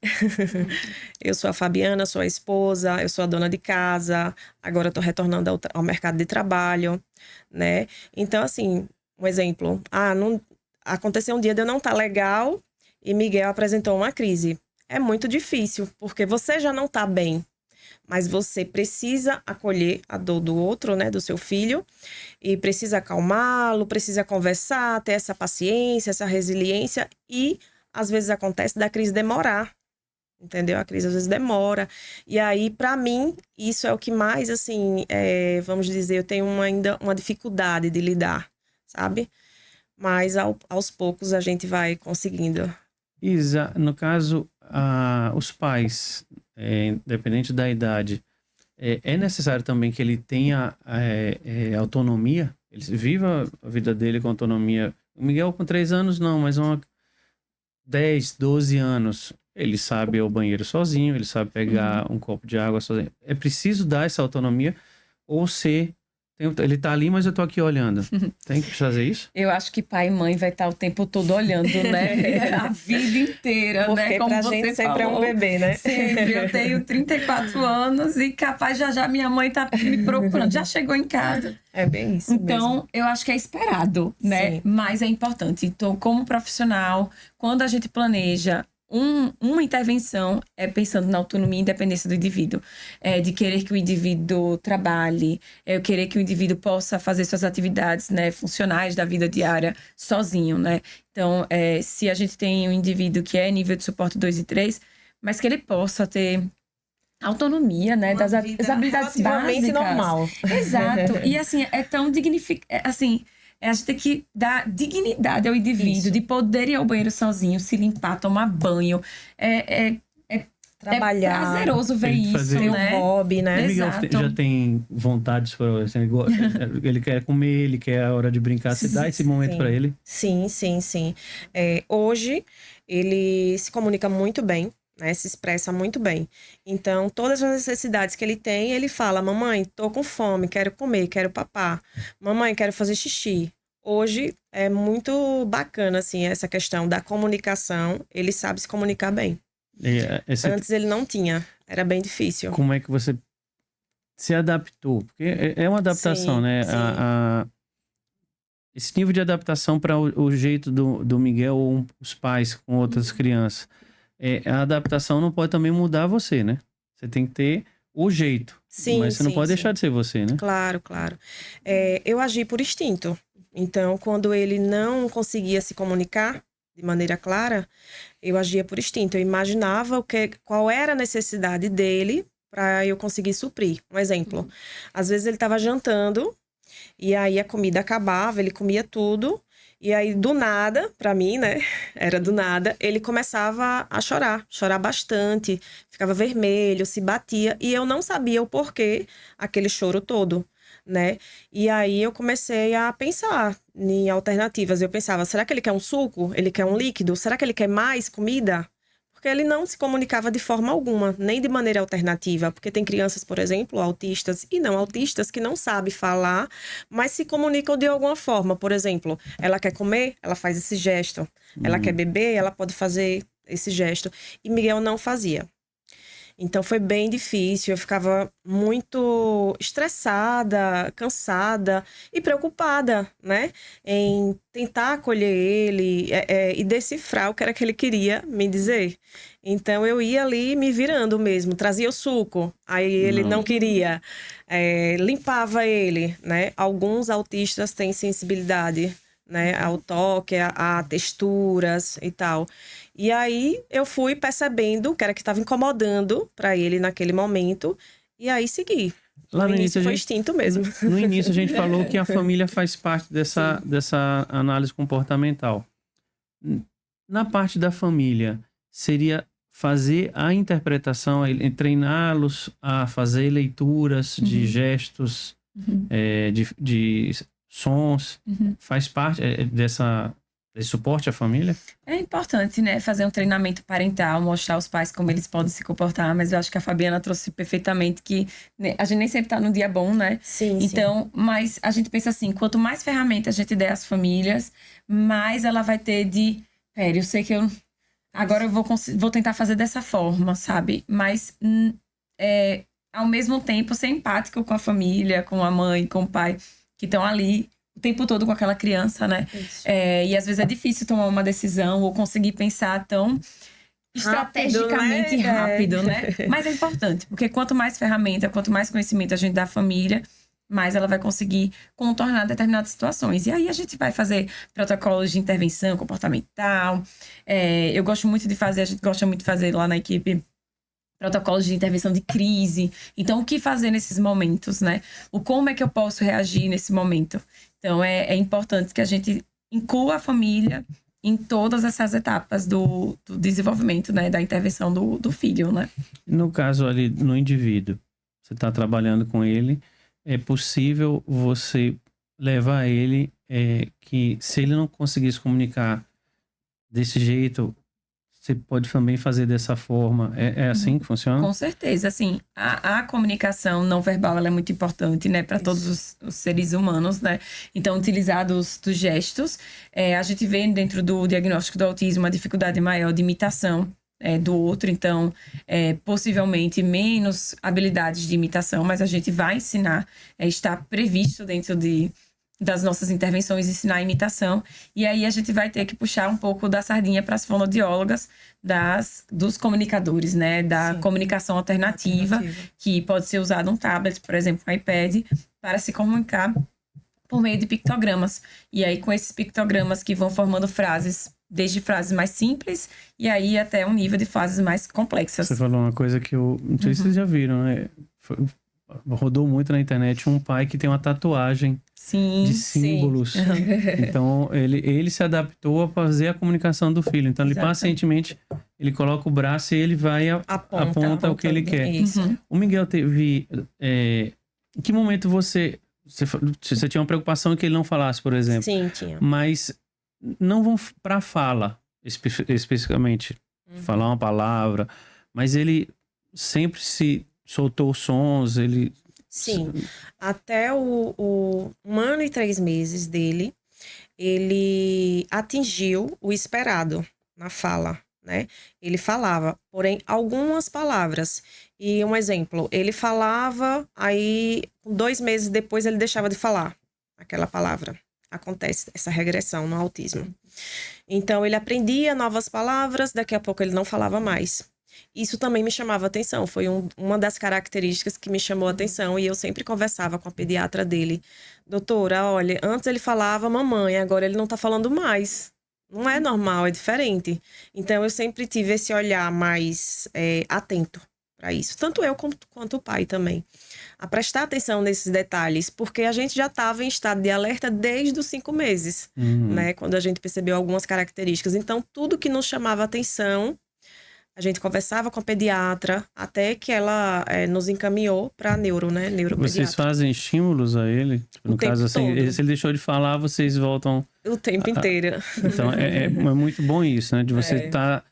Eu sou a Fabiana, sou a esposa, eu sou a dona de casa, agora estou retornando ao mercado de trabalho, né? Então, assim, um exemplo. Não, aconteceu um dia de eu não estar legal e Miguel apresentou uma crise. É muito difícil, porque você já não está bem, mas você precisa acolher a dor do outro, né, do seu filho, e precisa acalmá-lo, precisa conversar, ter essa paciência, essa resiliência, e às vezes acontece da crise demorar, entendeu? A crise às vezes demora, e aí, para mim, isso é o que mais, assim, vamos dizer, eu tenho ainda uma dificuldade de lidar, sabe? Mas aos poucos a gente vai conseguindo. Isa, no caso, os pais, independente da idade, é necessário também que ele tenha autonomia? Ele viva a vida dele com autonomia. O Miguel com 3 anos não, mas 10, 12 anos, ele sabe ir ao banheiro sozinho, ele sabe pegar um copo de água sozinho. É preciso dar essa autonomia ou ser... Ele tá ali, mas eu tô aqui olhando. Tem que fazer isso? Eu acho que pai e mãe vai estar o tempo todo olhando, né? A vida inteira, porque, né? Como pra você gente sempre falou, é um bebê, né? Sempre. Eu tenho 34 anos e capaz já minha mãe tá me procurando. Já chegou em casa. É bem isso Então, mesmo. eu acho que é esperado, né? Sim. Mas é importante. Então, como profissional, quando a gente planeja uma intervenção pensando na autonomia e independência do indivíduo, de querer que o indivíduo trabalhe, querer que o indivíduo possa fazer suas atividades, né, funcionais da vida diária sozinho, né? Então, se a gente tem um indivíduo que é nível de suporte 2 e 3, mas que ele possa ter autonomia, né, das habilidades básicas. Normal. Exato. E assim, é tão assim, a gente tem que dar dignidade ao indivíduo. Isso. De poder ir ao banheiro sozinho, se limpar, tomar banho. Trabalhar. É prazeroso ver isso, né? Um hobby, né? O Miguel já tem vontades para assim, ele quer comer, ele quer a hora de brincar. Você dá esse momento para ele? Sim. Hoje, ele se comunica muito bem, né? Se expressa muito bem. Então, todas as necessidades que ele tem, ele fala: mamãe, tô com fome, quero comer, quero papar. Mamãe, quero fazer xixi. Hoje é muito bacana, assim, essa questão da comunicação. Ele sabe se comunicar bem. Antes ele não tinha, era bem difícil. Como é que você se adaptou? Porque é uma adaptação, sim, né? Sim. Esse nível de adaptação para o jeito do Miguel ou os pais com outras crianças. A adaptação não pode também mudar você, né? Você tem que ter o jeito. Sim, mas você não pode deixar de ser você, né? Claro. Eu agi por instinto. Então, quando ele não conseguia se comunicar de maneira clara, eu agia por instinto. Eu imaginava qual era a necessidade dele para eu conseguir suprir. Um exemplo, às vezes ele estava jantando e aí a comida acabava, ele comia tudo e aí do nada, para mim, né, era do nada, ele começava a chorar bastante, ficava vermelho, se batia e eu não sabia o porquê aquele choro todo, né? E aí eu comecei a pensar em alternativas. Eu pensava, será que ele quer um suco? Ele quer um líquido? Será que ele quer mais comida? Porque ele não se comunicava de forma alguma, nem de maneira alternativa. Porque tem crianças, por exemplo, autistas e não autistas que não sabem falar, mas se comunicam de alguma forma. Por exemplo, ela quer comer, ela faz esse gesto. Ela quer beber, ela pode fazer esse gesto. E Miguel não fazia. Então, foi bem difícil, eu ficava muito estressada, cansada e preocupada, né? Em tentar acolher ele e decifrar o que era que ele queria me dizer. Então, eu ia ali me virando mesmo, trazia o suco, aí ele não queria, limpava ele, né? Alguns autistas têm sensibilidade, né, ao toque, a texturas e tal. E aí eu fui percebendo que era que estava incomodando para ele naquele momento e aí segui. Lá no início foi instinto mesmo. No início a gente falou que a família faz parte dessa análise comportamental. Na parte da família, seria fazer a interpretação, treiná-los a fazer leituras de gestos, de sons, faz parte dessa Esse suporte à família? É importante, né, fazer um treinamento parental, mostrar aos pais como eles podem se comportar, mas eu acho que a Fabiana trouxe perfeitamente que né, a gente nem sempre tá num dia bom, né? Sim, Então, mas a gente pensa assim, quanto mais ferramenta a gente der às famílias, mais ela vai ter de, pera, eu sei que eu agora eu vou tentar fazer dessa forma, sabe? Mas ao mesmo tempo ser empático com a família, com a mãe, com o pai, que estão ali o tempo todo com aquela criança, né? Isso. E às vezes é difícil tomar uma decisão ou conseguir pensar tão estrategicamente rápido, né? Mas é importante, porque quanto mais ferramenta, quanto mais conhecimento a gente dá à família, mais ela vai conseguir contornar determinadas situações. E aí a gente vai fazer protocolos de intervenção comportamental. Eu gosto muito de fazer, a gente gosta muito de fazer lá na equipe protocolos de intervenção de crise. Então, o que fazer nesses momentos, né? Como é que eu posso reagir nesse momento? Então, é importante que a gente inclua a família em todas essas etapas do desenvolvimento, né? Da intervenção do filho, né? No caso ali, no indivíduo, você está trabalhando com ele, é possível você levar ele que se ele não conseguir se comunicar desse jeito, você pode também fazer dessa forma. É assim que funciona? Com certeza, assim, a comunicação não verbal ela é muito importante, né, para todos os seres humanos, né? Então, utilizar dos gestos, a gente vê dentro do diagnóstico do autismo uma dificuldade maior de imitação do outro, então, possivelmente menos habilidades de imitação, mas a gente vai ensinar, está previsto dentro das nossas intervenções, ensinar a imitação. E aí a gente vai ter que puxar um pouco da sardinha para as fonoaudiólogas, dos comunicadores, né? Da Sim. comunicação alternativa, que pode ser usado um tablet, por exemplo, um iPad, para se comunicar por meio de pictogramas. E aí, com esses pictogramas que vão formando frases, desde frases mais simples, e aí até um nível de frases mais complexas. Você falou uma coisa que eu não sei se vocês já viram, né? Rodou muito na internet um pai que tem uma tatuagem de símbolos. Sim. Então, ele se adaptou a fazer a comunicação do filho. Então, ele pacientemente, ele coloca o braço e ele vai aponta o que ele quer. Isso. O Miguel teve... em que momento você tinha uma preocupação que ele não falasse, por exemplo? Sim, tinha. Mas não vão para fala, especificamente. Falar uma palavra. Mas ele sempre se soltou sons, ele... Sim, até o 1 ano e 3 meses dele, ele atingiu o esperado na fala, né? Ele falava, porém, algumas palavras. E um exemplo, ele falava, aí 2 meses depois ele deixava de falar aquela palavra. Acontece essa regressão no autismo. Então, ele aprendia novas palavras, daqui a pouco ele não falava mais. Isso também me chamava atenção, foi uma das características que me chamou a atenção e eu sempre conversava com a pediatra dele. Doutora, olha, antes ele falava mamãe, agora ele não tá falando mais. Não é normal, é diferente. Então eu sempre tive esse olhar mais atento para isso. Tanto eu quanto o pai também. A prestar atenção nesses detalhes, porque a gente já estava em estado de alerta desde os 5 meses, né? Quando a gente percebeu algumas características. Então tudo que nos chamava atenção... A gente conversava com a pediatra até que ela nos encaminhou para neuropediatra. Vocês fazem estímulos a ele? No caso, assim, se ele deixou de falar, vocês voltam... O tempo inteiro. Então, é muito bom isso, né? De você estar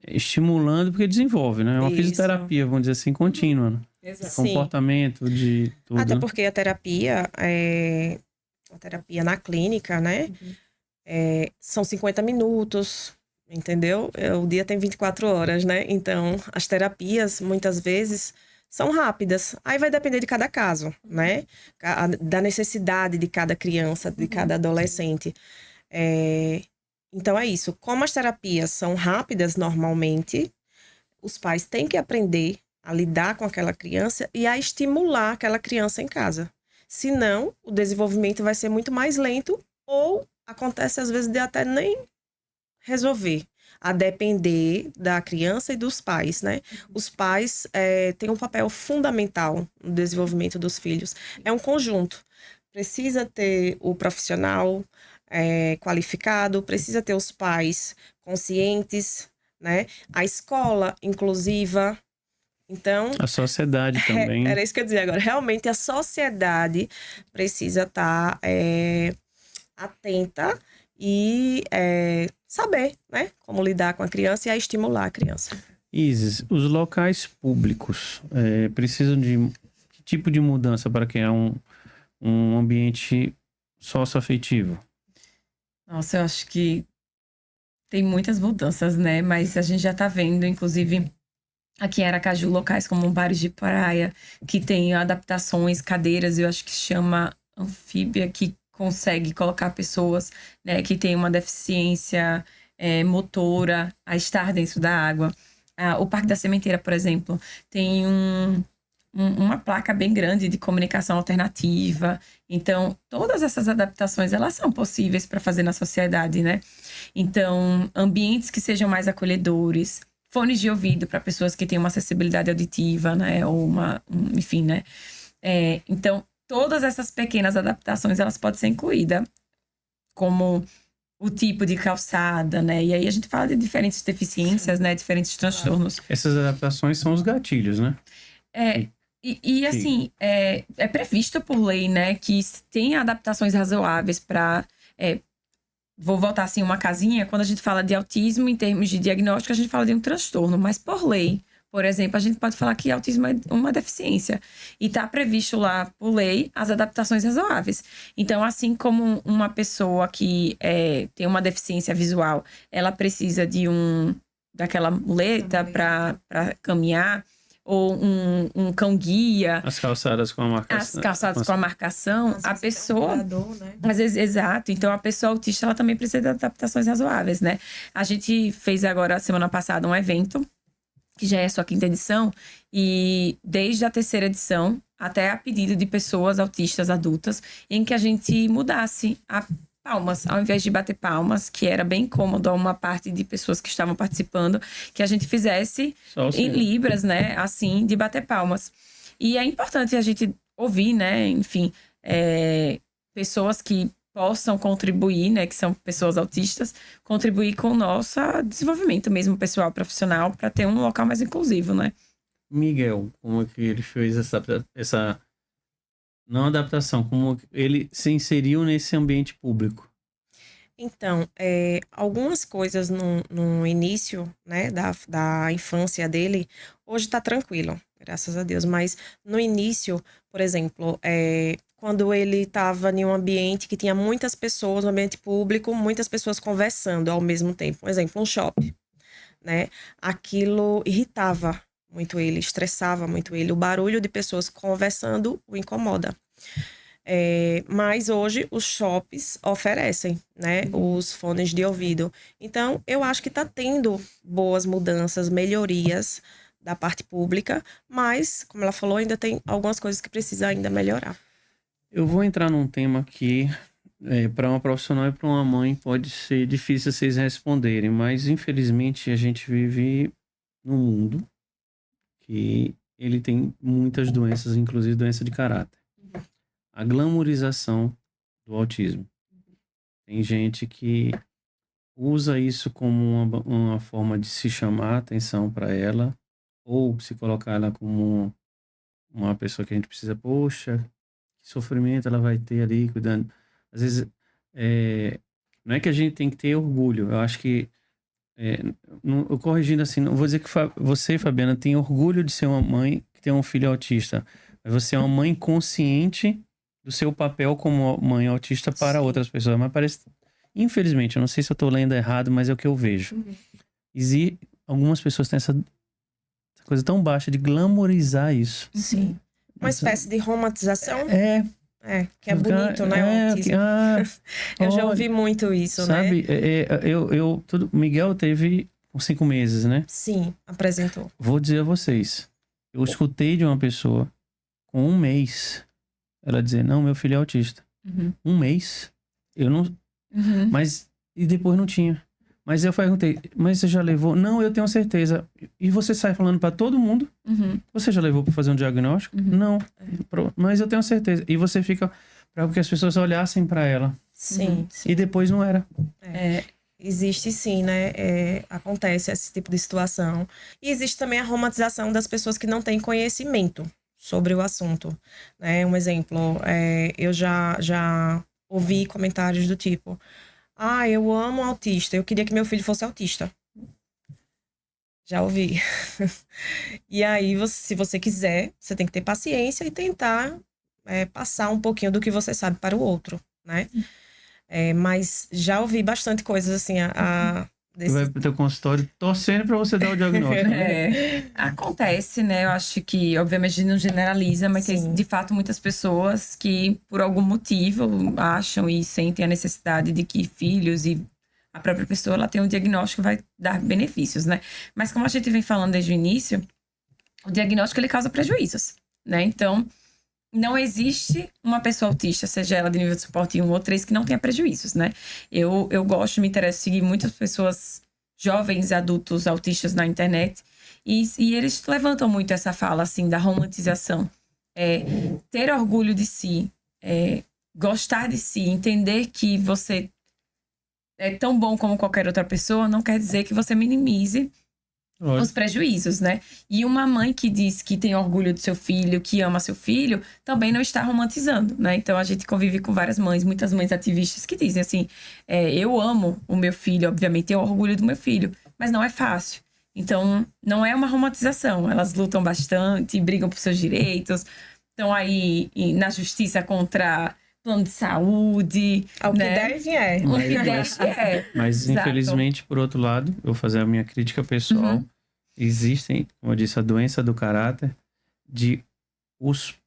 estimulando, porque desenvolve, né? É uma fisioterapia, vamos dizer assim, contínua. Né? Exato. Comportamento, de tudo. Até porque a terapia na clínica, né? São 50 minutos... Entendeu? O dia tem 24 horas, né? Então, as terapias, muitas vezes, são rápidas. Aí vai depender de cada caso, né? Da necessidade de cada criança, de cada adolescente. Então, é isso. Como as terapias são rápidas, normalmente, os pais têm que aprender a lidar com aquela criança e a estimular aquela criança em casa. Senão, o desenvolvimento vai ser muito mais lento ou acontece, às vezes, de até nem... resolver, a depender da criança e dos pais, né? Os pais têm um papel fundamental no desenvolvimento dos filhos. É um conjunto. Precisa ter o profissional qualificado, precisa ter os pais conscientes, né? A escola inclusiva. Então... A sociedade também. Era isso que eu ia dizer agora. Realmente, a sociedade precisa estar atenta e saber, né, como lidar com a criança e a estimular a criança. Isis, os locais públicos precisam de que tipo de mudança para criar um ambiente socioafetivo? Nossa, eu acho que tem muitas mudanças, né? Mas a gente já tá vendo, inclusive, aqui em Aracaju, locais como bares de praia, que tem adaptações, cadeiras, eu acho que chama anfíbia, que consegue colocar pessoas, né, que têm uma deficiência motora a estar dentro da água. O Parque da Sementeira, por exemplo, tem uma placa bem grande de comunicação alternativa. Então, todas essas adaptações, elas são possíveis para fazer na sociedade, né? Então, ambientes que sejam mais acolhedores, fones de ouvido para pessoas que têm uma acessibilidade auditiva, né? Ou enfim, né? Então, todas essas pequenas adaptações, elas podem ser incluídas, como o tipo de calçada, né? E aí a gente fala de diferentes deficiências, né? Diferentes transtornos. Essas adaptações são os gatilhos, né? E assim, é previsto por lei, né, que tem adaptações razoáveis para. Vou voltar assim, uma casinha, quando a gente fala de autismo, em termos de diagnóstico, a gente fala de um transtorno, mas por lei, por exemplo, a gente pode falar que autismo é uma deficiência. E está previsto lá, por lei, as adaptações razoáveis. Então, assim como uma pessoa que tem uma deficiência visual, ela precisa daquela muleta para caminhar, ou um cão-guia. As calçadas com a marcação. As calçadas com a marcação. A pessoa... Né? Às vezes, exato. Então, a pessoa autista, ela também precisa de adaptações razoáveis, né? A gente fez agora, semana passada, um evento, que já é a sua 5ª edição, e desde a 3ª edição, até a pedido de pessoas autistas adultas, em que a gente mudasse a palmas, ao invés de bater palmas, que era bem cômodo a uma parte de pessoas que estavam participando, que a gente fizesse em libras, né, assim, de bater palmas. E é importante a gente ouvir, né, enfim, pessoas que possam contribuir, né, que são pessoas autistas, contribuir com o nosso desenvolvimento mesmo pessoal, profissional, para ter um local mais inclusivo, né? Miguel, como é que ele fez essa não adaptação, como ele se inseriu nesse ambiente público? Então, algumas coisas no início, né, da infância dele, hoje tá tranquilo, graças a Deus, mas no início, por exemplo, quando ele estava em um ambiente que tinha muitas pessoas, um ambiente público, muitas pessoas conversando ao mesmo tempo, por exemplo, um shopping, né, aquilo irritava muito ele, estressava muito ele, o barulho de pessoas conversando o incomoda. Mas hoje os shoppings oferecem, né, os fones de ouvido. Então, eu acho que está tendo boas mudanças, melhorias da parte pública, mas, como ela falou, ainda tem algumas coisas que precisa ainda melhorar. Eu vou entrar num tema que, para uma profissional e para uma mãe, pode ser difícil vocês responderem, mas, infelizmente, a gente vive num mundo que ele tem muitas doenças, inclusive doença de caráter. A glamorização do autismo. Tem gente que usa isso como uma forma de se chamar a atenção para ela, ou se colocar ela como uma pessoa que a gente precisa, poxa, que sofrimento ela vai ter ali cuidando. Às vezes, não é que a gente tem que ter orgulho, eu acho que, eu corrigindo assim, não vou dizer que você, Fabiana, tem orgulho de ser uma mãe que tem um filho autista, mas você é uma mãe consciente do seu papel como mãe autista para Sim. outras pessoas. Mas parece, infelizmente, eu não sei se eu estou lendo errado, mas é o que eu vejo. Algumas pessoas têm essa coisa tão baixa de glamorizar isso. Sim. Uma espécie de romantização. Que é Cara, bonito, né? O autismo. Eu já ouvi muito isso, sabe, né? Miguel teve 5 meses, né? Sim, apresentou. Vou dizer a vocês, eu escutei de uma pessoa com 1 mês, ela dizer, não, meu filho é autista. 1 mês. Eu não... Mas, e depois não tinha. Mas eu perguntei, mas você já levou? Não, eu tenho certeza. E você sai falando pra todo mundo? Você já levou pra fazer um diagnóstico? Não. Mas eu tenho certeza. E você fica para que as pessoas olhassem pra ela. Sim, sim. E depois não era. Existe sim, né? Acontece esse tipo de situação. E existe também a romantização das pessoas que não têm conhecimento sobre o assunto, né? Um exemplo, eu já ouvi comentários do tipo, Ah, eu amo autista, eu queria que meu filho fosse autista. Já ouvi. E aí, se você quiser, você tem que ter paciência e tentar passar um pouquinho do que você sabe para o outro, né? Mas já ouvi bastante coisas assim, Você vai pro teu consultório torcendo pra você dar o diagnóstico, né? Acontece, né? Eu acho que, obviamente, a gente não generaliza, mas Sim. tem, de fato, muitas pessoas que, por algum motivo, acham e sentem a necessidade de que filhos e a própria pessoa, ela tem um diagnóstico que vai dar benefícios, né? Mas como a gente vem falando desde o início, o diagnóstico, ele causa prejuízos, né? Então, não existe uma pessoa autista, seja ela de nível de suporte 1 ou 3, que não tenha prejuízos, né? Eu gosto, me interessa seguir muitas pessoas, jovens, adultos, autistas na internet, e eles levantam muito essa fala, assim, da romantização. Ter orgulho de si, gostar de si, entender que você é tão bom como qualquer outra pessoa, não quer dizer que você minimize os prejuízos, né? E uma mãe que diz que tem orgulho do seu filho, que ama seu filho, também não está romantizando, né? Então a gente convive com várias mães, muitas mães ativistas que dizem assim: eu amo o meu filho, obviamente tenho orgulho do meu filho, mas não é fácil. Então não é uma romantização, elas lutam bastante, brigam por seus direitos, estão aí na justiça contra plano de saúde. Ao né? que deve é. O que deve é. Mas, Exato. infelizmente, por outro lado, eu vou fazer a minha crítica pessoal. Existem, como eu disse, a doença do caráter de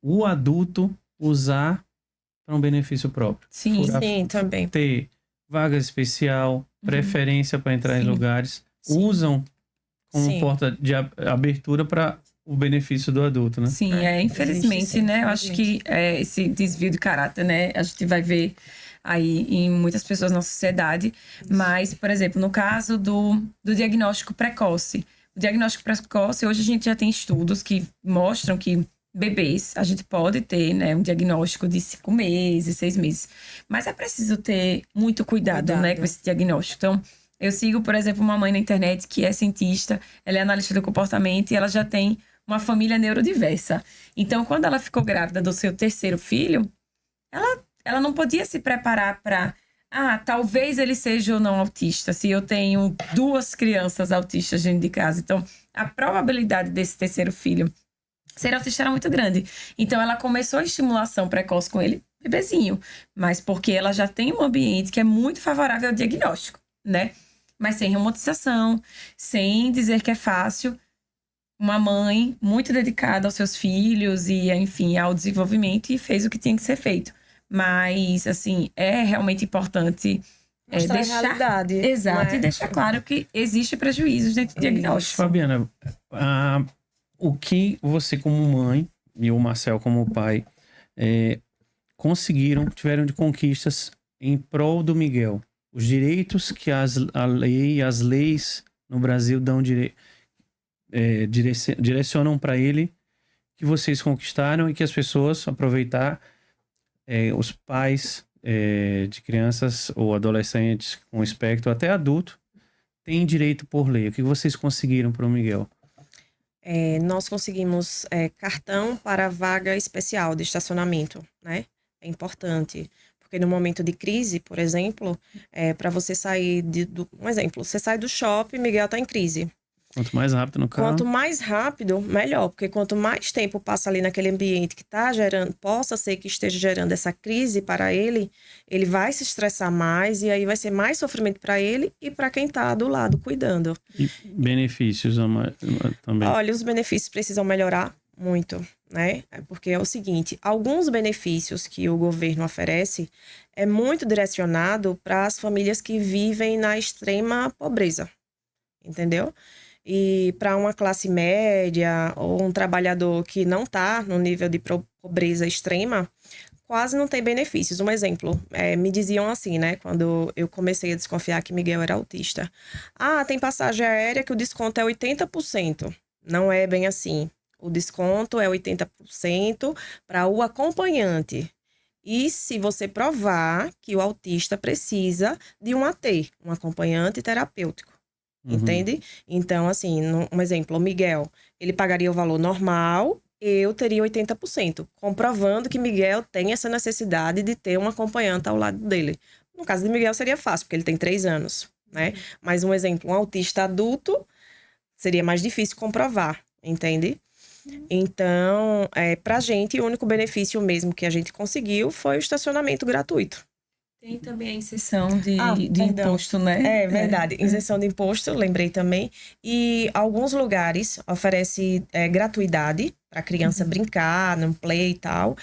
o adulto usar para um benefício próprio. Sim, sim, também. Ter vaga especial, preferência para entrar em Sim. lugares, Sim. usam como Sim. porta de abertura para o benefício do adulto, né? Sim, infelizmente, existe, sim, né? Eu acho que esse desvio de caráter, né? A gente vai ver aí em muitas pessoas na sociedade. Mas, por exemplo, no caso do diagnóstico precoce. O diagnóstico precoce, hoje a gente já tem estudos que mostram que bebês, a gente pode ter, né, um diagnóstico de 5 meses, 6 meses. Mas é preciso ter muito cuidado, né, com esse diagnóstico. Então, eu sigo, por exemplo, uma mãe na internet que é cientista, ela é analista do comportamento e ela já tem uma família neurodiversa. Então, quando ela ficou grávida do seu terceiro filho, ela não podia se preparar para... talvez ele seja ou não autista, se eu tenho 2 crianças autistas dentro de casa. Então, a probabilidade desse terceiro filho ser autista era muito grande. Então, ela começou a estimulação precoce com ele, bebezinho. Mas porque ela já tem um ambiente que é muito favorável ao diagnóstico, né? Mas sem romantização, sem dizer que é fácil. Uma mãe muito dedicada aos seus filhos e, enfim, ao desenvolvimento e fez o que tinha que ser feito. Mas, assim, é realmente importante mostrar a realidade. Exato, né? e deixar claro que existe prejuízos dentro do diagnóstico. Fabiana, o que você como mãe e o Marcel como pai tiveram de conquistas em prol do Miguel? Os direitos que as leis no Brasil dão direcionam para ele, que vocês conquistaram e que as pessoas aproveitar, os pais de crianças ou adolescentes com espectro, até adulto, têm direito por lei. O que vocês conseguiram para o Miguel? Nós conseguimos cartão para vaga especial de estacionamento, né? É importante. Porque no momento de crise, por exemplo, para você sair um exemplo, você sai do shopping, Miguel está em crise. Quanto mais rápido no carro. Quanto mais rápido, melhor. Porque quanto mais tempo passa ali naquele ambiente que está gerando, possa ser que esteja gerando essa crise para ele, ele vai se estressar mais e aí vai ser mais sofrimento para ele e para quem está do lado cuidando. E benefícios também? Olha, os benefícios precisam melhorar muito, né? Porque é o seguinte, alguns benefícios que o governo oferece é muito direcionado para as famílias que vivem na extrema pobreza, entendeu? E para uma classe média ou um trabalhador que não está no nível de pobreza extrema, quase não tem benefícios. Um exemplo, me diziam assim, né? Quando eu comecei a desconfiar que Miguel era autista. Tem passagem aérea que o desconto é 80%. Não é bem assim. O desconto é 80% para o acompanhante. E se você provar que o autista precisa de um AT, um acompanhante terapêutico. Entende? Então, assim, um exemplo, o Miguel, ele pagaria o valor normal, eu teria 80%, comprovando que Miguel tem essa necessidade de ter um acompanhante ao lado dele. No caso de Miguel seria fácil, porque ele tem 3 anos, né? Mas um exemplo, um autista adulto seria mais difícil comprovar, entende? Então, pra gente, o único benefício mesmo que a gente conseguiu foi o estacionamento gratuito. Tem também a isenção de perdão. imposto, né? É verdade, isenção de imposto, lembrei também. E alguns lugares oferecem gratuidade para a criança brincar, no play e tal.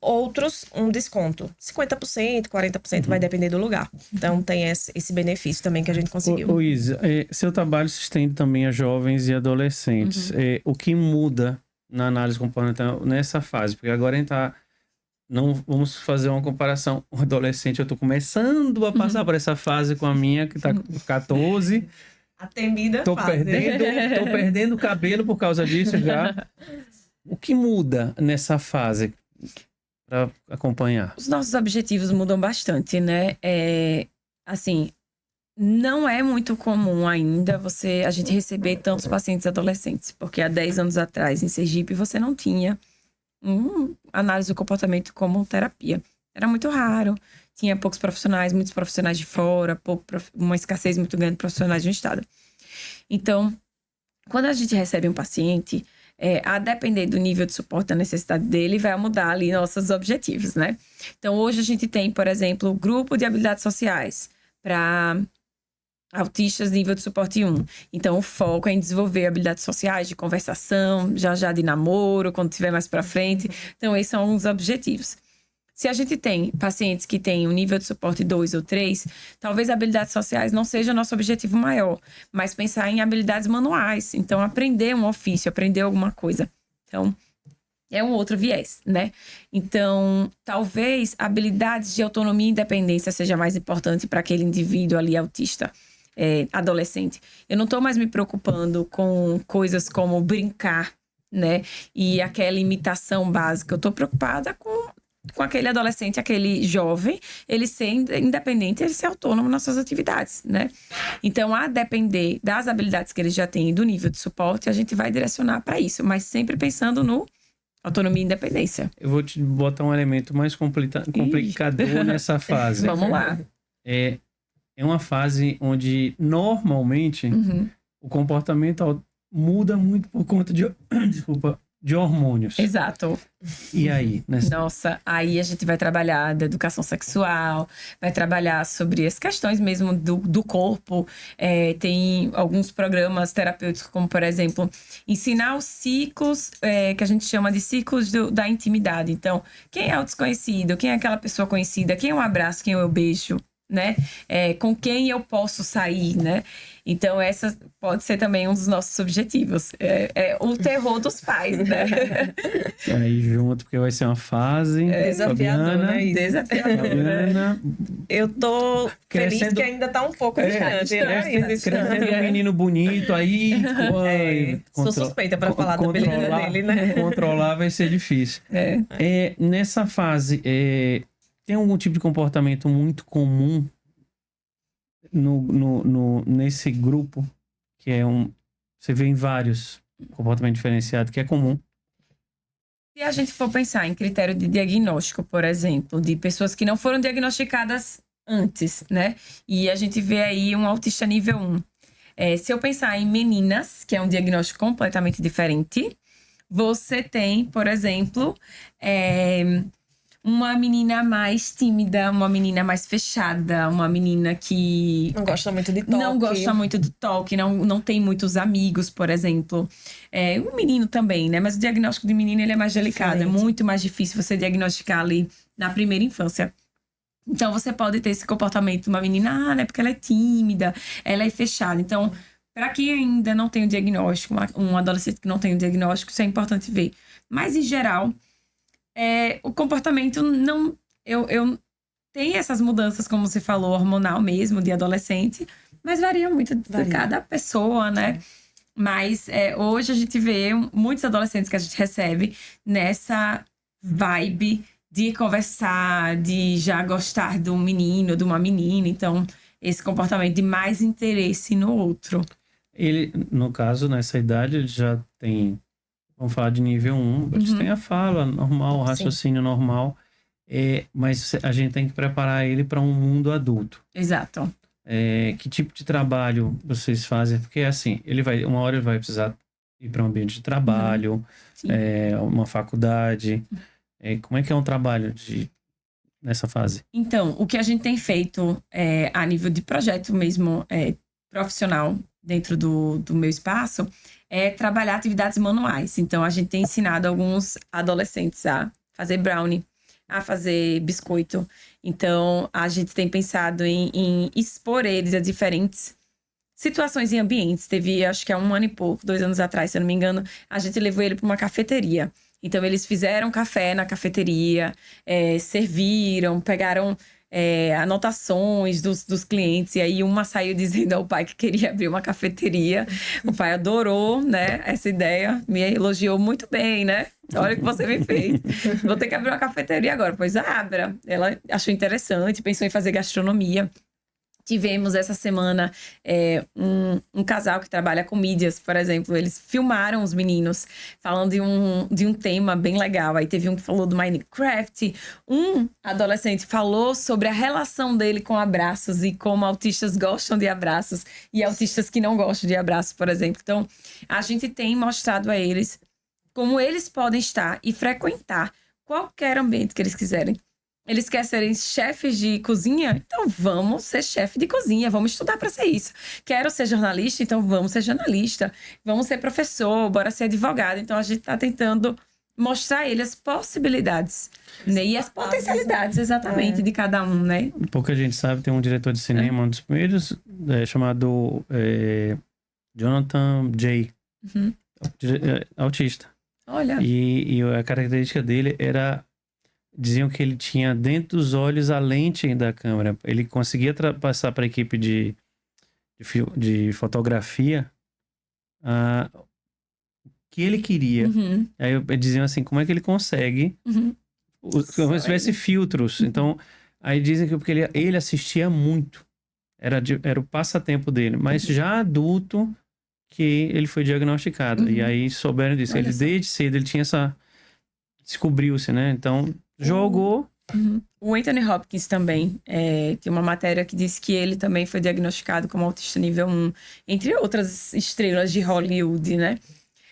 Outros, um desconto. 50%, 40%, vai depender do lugar. Então, tem esse benefício também que a gente conseguiu. Ô Isa, seu trabalho se estende também a jovens e adolescentes. O que muda na análise comportamental nessa fase? Porque agora a gente tá... Não vamos fazer uma comparação. O adolescente, eu tô começando a passar por essa fase com a minha, que tá com 14. A temida Tô fase. perdendo cabelo por causa disso já. O que muda nessa fase para acompanhar? Os nossos objetivos mudam bastante, né? Assim, não é muito comum ainda a gente receber tantos pacientes adolescentes, porque há 10 anos atrás, em Sergipe, você não tinha análise do comportamento como terapia. Era muito raro, tinha poucos profissionais, muitos profissionais de fora, uma escassez muito grande de profissionais de um estado. Então, quando a gente recebe um paciente, a depender do nível de suporte, da necessidade dele, vai mudar ali nossos objetivos, né? Então, hoje a gente tem, por exemplo, o grupo de habilidades sociais para autistas nível de suporte 1. Então, o foco é em desenvolver habilidades sociais de conversação, já de namoro, quando tiver mais para frente. Então, esses são os objetivos. Se a gente tem pacientes que têm um nível de suporte 2 ou 3, talvez habilidades sociais não seja nosso objetivo maior, mas pensar em habilidades manuais. Então, aprender um ofício, aprender alguma coisa. Então, é um outro viés, né? Então, talvez habilidades de autonomia e independência seja mais importante para aquele indivíduo ali autista. Adolescente. Eu não estou mais me preocupando com coisas como brincar, né? E aquela imitação básica. Eu estou preocupada com aquele adolescente, aquele jovem, ele ser independente, ele ser autônomo nas suas atividades, né? Então, a depender das habilidades que ele já tem e do nível de suporte, a gente vai direcionar para isso, mas sempre pensando no autonomia e independência. Eu vou te botar um elemento mais complicador nessa fase. Vamos lá. É uma fase onde, normalmente, o comportamento muda muito por conta de hormônios. Exato. E aí? Nossa, aí a gente vai trabalhar da educação sexual, vai trabalhar sobre as questões mesmo do corpo. Tem alguns programas terapêuticos, como, por exemplo, ensinar os ciclos, que a gente chama de ciclos da intimidade. Então, quem é o desconhecido? Quem é aquela pessoa conhecida? Quem é o abraço? Quem é o beijo? Né? Com quem eu posso sair, né? Então, essa pode ser também um dos nossos objetivos. O terror dos pais, né? Aí junto, porque vai ser uma fase desafiador, né? Fabiana, eu tô feliz que ainda tá um pouco distante, né? Crescendo um menino bonito aí. Sou suspeita para falar da beleza dele, né? Controlar vai ser difícil. Nessa fase, tem algum tipo de comportamento muito comum nesse grupo, que você vê em vários comportamentos diferenciados, que é comum? Se a gente for pensar em critério de diagnóstico, por exemplo, de pessoas que não foram diagnosticadas antes, né? E a gente vê aí um autista nível 1. Se eu pensar em meninas, que é um diagnóstico completamente diferente, você tem, por exemplo, uma menina mais tímida, uma menina mais fechada, uma menina que... Não gosta muito de toque. Não gosta muito de toque, não tem muitos amigos, por exemplo. O menino também, né? Mas o diagnóstico de menino, ele é mais delicado. Diferente. É muito mais difícil você diagnosticar ali na primeira infância. Então, você pode ter esse comportamento de uma menina, né? Porque ela é tímida, ela é fechada. Então, para quem ainda não tem o diagnóstico, um adolescente que não tem o diagnóstico, isso é importante ver. Mas, em geral... o comportamento não... Eu tem essas mudanças, como você falou, hormonal mesmo, de adolescente, mas varia muito de cada pessoa, né? Mas hoje a gente vê muitos adolescentes que a gente recebe nessa vibe de conversar, de já gostar de um menino, de uma menina. Então, esse comportamento de mais interesse no outro. Ele, no caso, nessa idade, ele já tem... Vamos falar de nível 1. Eles têm a fala normal, o raciocínio normal. Mas a gente tem que preparar ele para um mundo adulto. Exato. Que tipo de trabalho vocês fazem? Porque assim, uma hora ele vai precisar ir para um ambiente de trabalho, uma faculdade. Como é que é um trabalho nessa fase? Então, o que a gente tem feito a nível de projeto mesmo profissional dentro do meu espaço é trabalhar atividades manuais. Então, a gente tem ensinado alguns adolescentes a fazer brownie, a fazer biscoito. Então, a gente tem pensado em expor eles a diferentes situações e ambientes. Teve, acho que há 1 ano e pouco, 2 anos atrás, se eu não me engano, a gente levou ele para uma cafeteria. Então, eles fizeram café na cafeteria, serviram, pegaram anotações dos clientes. E aí, uma saiu dizendo ao pai que queria abrir uma cafeteria. O pai adorou, né, essa ideia. Me elogiou muito bem, né? Olha o que você me fez. Vou ter que abrir uma cafeteria agora. Pois abra. Ela achou interessante, pensou em fazer gastronomia. Tivemos essa semana um casal que trabalha com mídias, por exemplo. Eles filmaram os meninos falando de um tema bem legal. Aí teve um que falou do Minecraft. Um adolescente falou sobre a relação dele com abraços e como autistas gostam de abraços e autistas que não gostam de abraços, por exemplo. Então, a gente tem mostrado a eles como eles podem estar e frequentar qualquer ambiente que eles quiserem. Eles querem serem chefes de cozinha? Então vamos ser chefe de cozinha, vamos estudar para ser isso. Quero ser jornalista? Então vamos ser jornalista. Vamos ser professor, bora ser advogado. Então a gente está tentando mostrar a eles as possibilidades, né? E as potencialidades, exatamente, de cada um, né? Pouca gente sabe, tem um diretor de cinema, um dos primeiros, chamado Jonathan Jay, autista. Olha. E a característica dele era... Diziam que ele tinha dentro dos olhos a lente da câmera. Ele conseguia passar para a equipe de fotografia o que ele queria. Aí diziam assim, como é que ele consegue? Como se tivesse filtros. Então, aí dizem que porque ele assistia muito. Era o passatempo dele. Mas já adulto que ele foi diagnosticado. E aí souberam disso. Olha Ele só. desde cedo ele tinha descobriu-se, né? Então... Jogou. O Anthony Hopkins também tem uma matéria que diz que ele também foi diagnosticado como autista nível 1, entre outras estrelas de Hollywood, né?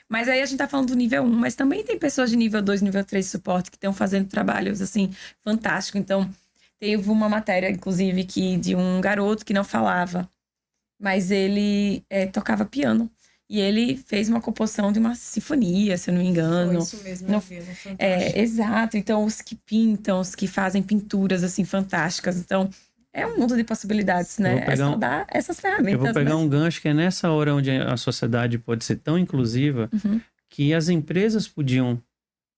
Mas aí a gente tá falando do nível 1, mas também tem pessoas de nível 2, nível 3 de suporte que estão fazendo trabalhos, assim, fantásticos. Então, teve uma matéria, inclusive, de um garoto que não falava, mas ele tocava piano. E ele fez uma composição de uma sinfonia, se eu não me engano. Foi isso mesmo, eu vi, fantástico. Exato. Então, os que pintam, os que fazem pinturas, assim, fantásticas. Então, é um mundo de possibilidades, né? É só dar essas ferramentas, eu vou pegar né? um gancho que é nessa hora onde a sociedade pode ser tão inclusiva que as empresas podiam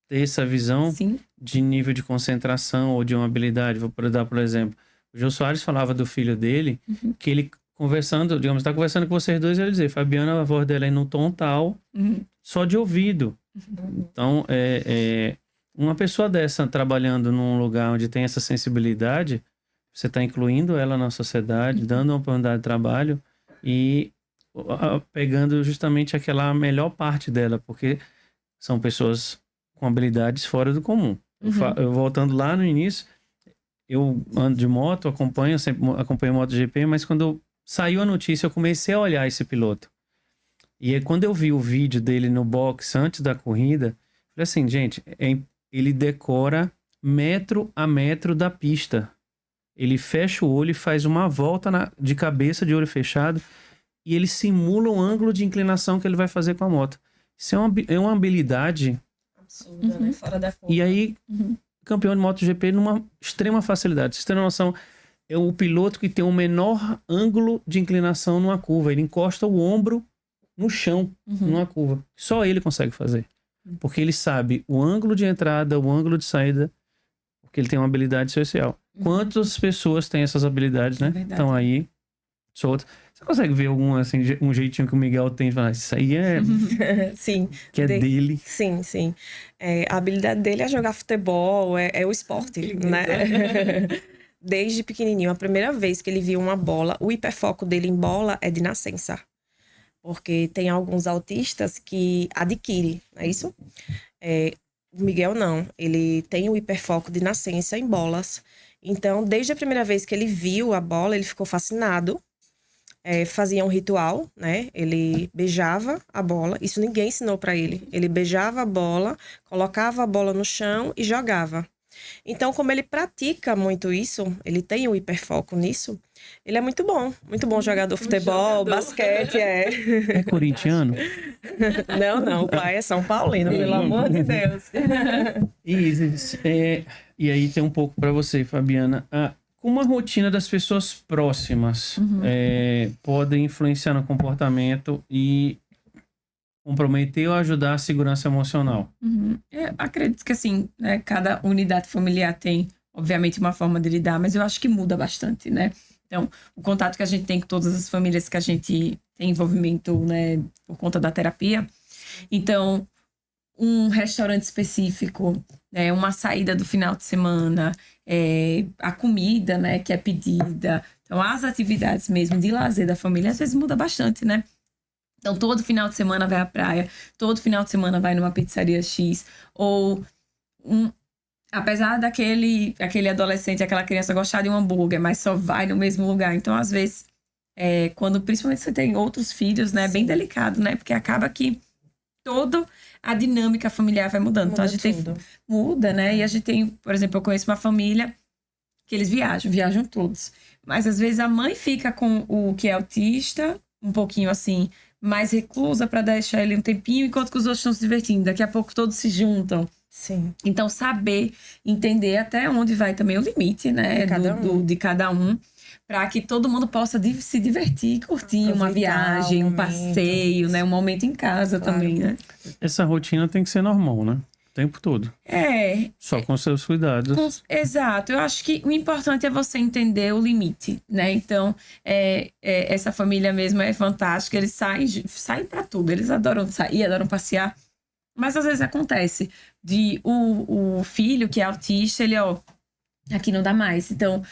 ter essa visão de nível de concentração ou de uma habilidade. Vou dar, por exemplo, o Jô Soares falava do filho dele, que ele conversando, digamos, está conversando com vocês dois, ele dizer, Fabiana, a voz dela é no tom tal, só de ouvido. Então, uma pessoa dessa trabalhando num lugar onde tem essa sensibilidade, você está incluindo ela na sociedade, dando uma oportunidade de trabalho e pegando justamente aquela melhor parte dela, porque são pessoas com habilidades fora do comum. Eu voltando lá no início, eu ando de moto, acompanho MotoGP, mas quando saiu a notícia, eu comecei a olhar esse piloto. E aí, quando eu vi o vídeo dele no box antes da corrida, falei assim, gente, ele decora metro a metro da pista. Ele fecha o olho e faz uma volta de cabeça, de olho fechado, e ele simula o ângulo de inclinação que ele vai fazer com a moto. Isso é uma habilidade... absurda, né? Fora da curva. E aí, campeão de MotoGP numa extrema facilidade. Vocês têm noção... É o piloto que tem o menor ângulo de inclinação numa curva. Ele encosta o ombro no chão, numa curva. Só ele consegue fazer. Porque ele sabe o ângulo de entrada, o ângulo de saída, porque ele tem uma habilidade social. Quantas pessoas têm essas habilidades, né? Estão aí, soltas. Você consegue ver algum, assim, um jeitinho que o Miguel tem de falar, isso aí é... Sim. Que é dele. Sim, sim. A habilidade dele é jogar futebol, é o esporte, né? Desde pequenininho, a primeira vez que ele viu uma bola, o hiperfoco dele em bola é de nascença. Porque tem alguns autistas que adquirem, não é isso? O Miguel não, ele tem o hiperfoco de nascença em bolas. Então, desde a primeira vez que ele viu a bola, ele ficou fascinado. Fazia um ritual, né? Ele beijava a bola. Isso ninguém ensinou para ele. Ele beijava a bola, colocava a bola no chão e jogava. Então, como ele pratica muito isso, ele tem o hiperfoco nisso, ele é muito bom jogador de futebol, basquete, É corintiano? Não, o pai é São Paulino, pelo amor de Deus. E aí tem um pouco para você, Fabiana. Como a rotina das pessoas próximas podem influenciar no comportamento e comprometer ou ajudar a segurança emocional? Eu acredito que, assim, né, cada unidade familiar tem, obviamente, uma forma de lidar, mas eu acho que muda bastante, né? Então, o contato que a gente tem com todas as famílias que a gente tem envolvimento, né, por conta da terapia. Então, um restaurante específico, né, uma saída do final de semana, a comida, né, que é pedida. Então, as atividades mesmo de lazer da família, às vezes muda bastante, né? Então, todo final de semana vai à praia, todo final de semana vai numa pizzaria X, ou apesar daquele adolescente, aquela criança gostar de um hambúrguer, mas só vai no mesmo lugar. Então, às vezes, quando principalmente você tem outros filhos, né, é bem delicado, né? Porque acaba que toda a dinâmica familiar vai mudando. Então, a gente muda, né? E a gente tem, por exemplo, eu conheço uma família que eles viajam todos. Mas, às vezes, a mãe fica com o que é autista, um pouquinho assim, mais reclusa para deixar ele um tempinho, enquanto que os outros estão se divertindo. Daqui a pouco todos se juntam. Sim. Então, saber, entender até onde vai também o limite, né? De cada um. Para que todo mundo possa se divertir, curtir uma viagem, um passeio, né? Um momento em casa também, né? Essa rotina tem que ser normal, né? O tempo todo. Só com seus cuidados. Exato. Eu acho que o importante é você entender o limite, né? Então, essa família mesmo é fantástica. Eles saem para tudo. Eles adoram sair, adoram passear. Mas às vezes acontece de o filho que é autista, ele, aqui não dá mais. Então,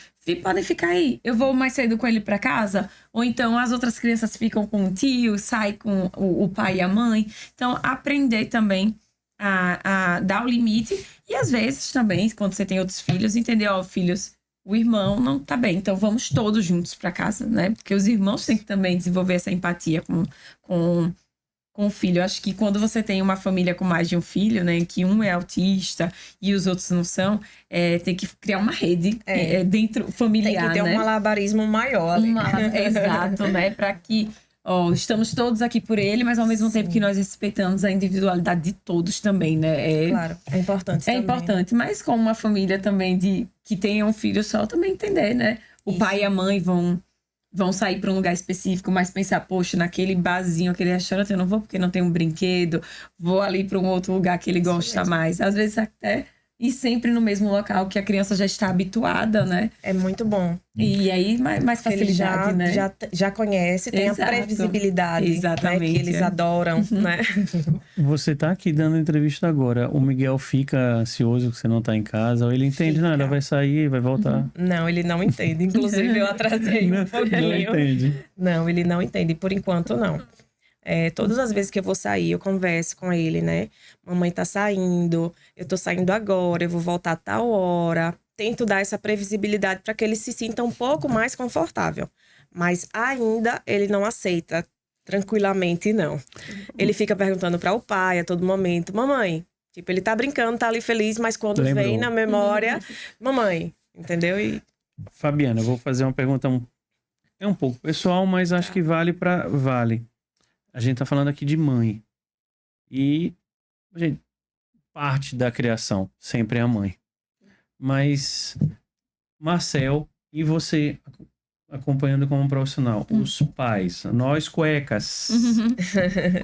podem ficar aí. Eu vou mais cedo com ele para casa. Ou então as outras crianças ficam com o tio, sai com o pai e a mãe. Então, aprender também a dar o limite. E às vezes também, quando você tem outros filhos, entender, filhos, o irmão não tá bem. Então, vamos todos juntos para casa, né? Porque os irmãos têm que também desenvolver essa empatia com o filho. Eu acho que quando você tem uma família com mais de um filho, né, que um é autista e os outros não são, tem que criar uma rede dentro familiar, tem que ter um malabarismo maior ali. Exato, né, para que estamos todos aqui por ele, mas ao mesmo tempo que nós respeitamos a individualidade de todos também, né? Claro, é importante também. É importante, mas como uma família também que tenha um filho só, também entender, né? O pai e a mãe vão sair para um lugar específico, mas pensar, poxa, naquele barzinho, aquele restaurante, eu não vou porque não tem um brinquedo, vou ali para um outro lugar que ele gosta mais. Às vezes até ir sempre no mesmo local que a criança já está habituada, né? É muito bom. E aí, mais facilidade, ele né? já conhece, tem a previsibilidade, exatamente, né, que eles adoram, né? Você tá aqui dando entrevista agora. O Miguel fica ansioso que você não tá em casa? Ou ele entende, não, ela vai sair, vai voltar? Não, ele não entende. Inclusive, eu atrasei um pouquinho. Não entende. Não, ele não entende. Por enquanto, não. Todas as vezes que eu vou sair, eu converso com ele, né? Mamãe tá saindo, eu tô saindo agora, eu vou voltar a tal hora. Tento dar essa previsibilidade para que ele se sinta um pouco mais confortável. Mas ainda ele não aceita tranquilamente, não. Ele fica perguntando para o pai a todo momento, mamãe. Tipo, ele tá brincando, tá ali feliz, mas quando vem na memória, mamãe, entendeu? Fabiana, eu vou fazer uma pergunta um pouco pessoal, mas acho que vale. A gente tá falando aqui de mãe. E, gente, parte da criação sempre é a mãe. Mas, Marcel, e você acompanhando como profissional, os pais, nós cuecas,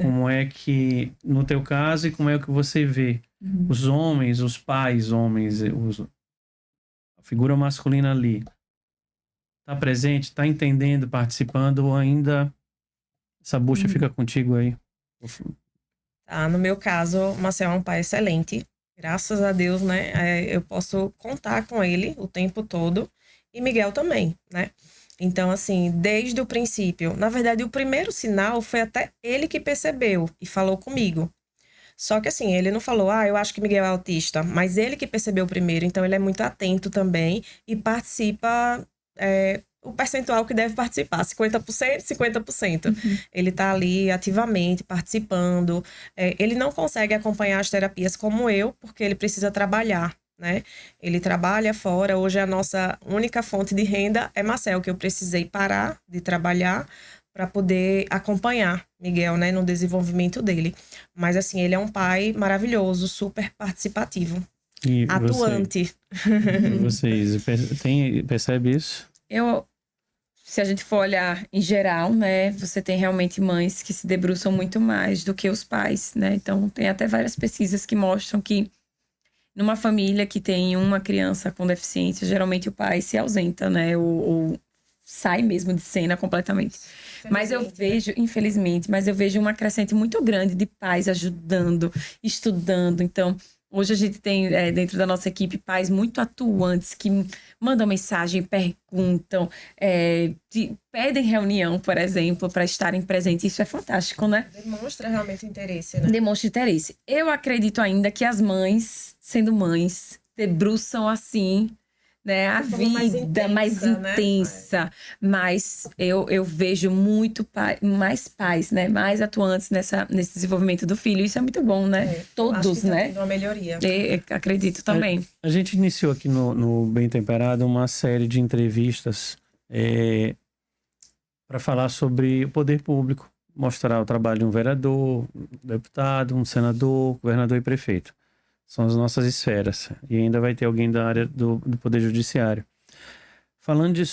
como é que, no teu caso, e como é que você vê os homens, os pais homens, a figura masculina ali, tá presente, tá entendendo, participando, ou ainda essa bucha fica contigo aí? No meu caso, o Marcel é um pai excelente. Graças a Deus, né? Eu posso contar com ele o tempo todo. E Miguel também, né? Então, assim, desde o princípio... Na verdade, o primeiro sinal foi até ele que percebeu e falou comigo. Só que assim, ele não falou, eu acho que Miguel é autista, mas ele que percebeu primeiro, então ele é muito atento também e participa o percentual que deve participar, 50%, 50%. Ele tá ali ativamente participando. Ele não consegue acompanhar as terapias como eu, porque ele precisa trabalhar, né? Ele trabalha fora, hoje a nossa única fonte de renda é Marcel, que eu precisei parar de trabalhar para poder acompanhar Miguel, né, no desenvolvimento dele. Mas, assim, ele é um pai maravilhoso, super participativo, E atuante. vocês percebem isso? Se a gente for olhar em geral, né, você tem realmente mães que se debruçam muito mais do que os pais, né? Então, tem até várias pesquisas que mostram que numa família que tem uma criança com deficiência, geralmente o pai se ausenta, né? Ou sai mesmo de cena completamente. Mas eu vejo, infelizmente, uma crescente muito grande de pais ajudando, estudando. Então, hoje a gente tem dentro da nossa equipe pais muito atuantes que mandam mensagem, perguntam, pedem reunião, por exemplo, para estarem presentes. Isso é fantástico, né? Demonstra realmente interesse, né? Demonstra interesse. Eu acredito ainda que as mães, sendo mães, debruçam assim, né, a vida mais intensa, mas eu vejo muito mais pais, né, mais atuantes nesse desenvolvimento do filho. Isso é muito bom, né? Todos, acho que né? tá tendo uma melhoria. Acredito também. A gente iniciou aqui no Bem Temperado uma série de entrevistas para falar sobre o poder público, mostrar o trabalho de um vereador, um deputado, um senador, governador e prefeito. São as nossas esferas. E ainda vai ter alguém da área do Poder Judiciário. Falando de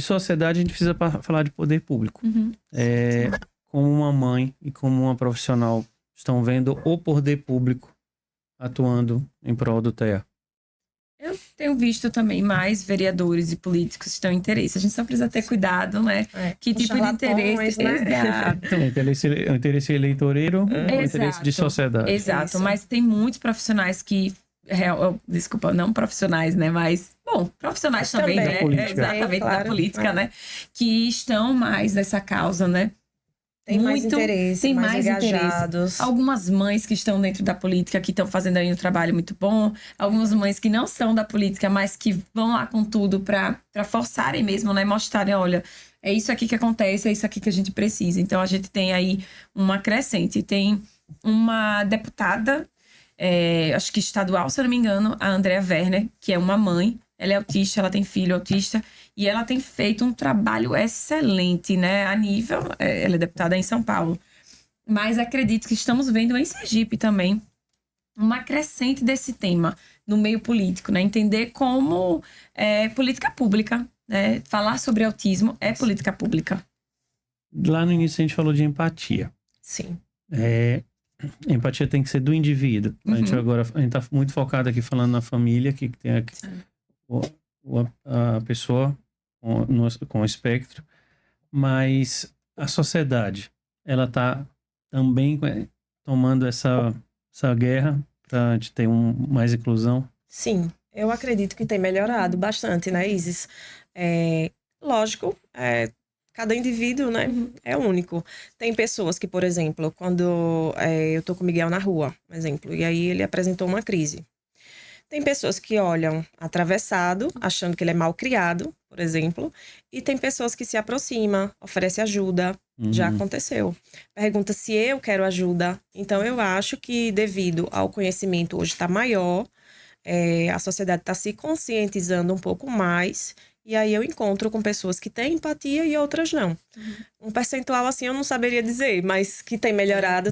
sociedade, a gente precisa falar de poder público. Como uma mãe e como uma profissional estão vendo o poder público atuando em prol do TEA. Eu tenho visto também mais vereadores e políticos que estão em interesse. A gente só precisa ter cuidado, né? Que tipo de interesse. Né? Exato. O interesse eleitoreiro ou o interesse de sociedade. Exato, Isso. mas tem muitos profissionais que... Desculpa, não profissionais, né? Mas, bom, profissionais também, né? Exatamente, claro, da política, né? Que estão mais nessa causa, né? Tem mais interesse, tem mais engajados. Interesse. Algumas mães que estão dentro da política que estão fazendo aí um trabalho muito bom. Algumas mães que não são da política, mas que vão lá com tudo para forçarem mesmo, né? Mostrarem, olha, é isso aqui que acontece, é isso aqui que a gente precisa. Então, a gente tem aí uma crescente. Tem uma deputada, acho que estadual, se eu não me engano, a Andrea Werner, que é uma mãe. Ela é autista, ela tem filho autista e ela tem feito um trabalho excelente, né? A nível... ela é deputada em São Paulo. Mas acredito que estamos vendo em Sergipe também uma crescente desse tema no meio político, né? Entender como política pública, né? Falar sobre autismo é política pública. Lá no início a gente falou de empatia. Sim. Empatia tem que ser do indivíduo. A gente tá muito focado aqui falando na família, que tem a pessoa com espectro, mas a sociedade, ela tá também tomando essa guerra para a gente ter mais inclusão? Sim, eu acredito que tem melhorado bastante, né, Isis? Lógico, cada indivíduo, né, é único. Tem pessoas que, por exemplo, quando eu tô com o Miguel na rua, por exemplo, e aí ele apresentou uma crise. Tem pessoas que olham atravessado, achando que ele é mal criado, por exemplo. E tem pessoas que se aproximam, oferecem ajuda. Já aconteceu. Pergunta se eu quero ajuda. Então, eu acho que devido ao conhecimento hoje estar maior, a sociedade está se conscientizando um pouco mais. E aí eu encontro com pessoas que têm empatia e outras não. Um percentual assim eu não saberia dizer, mas que tem melhorado,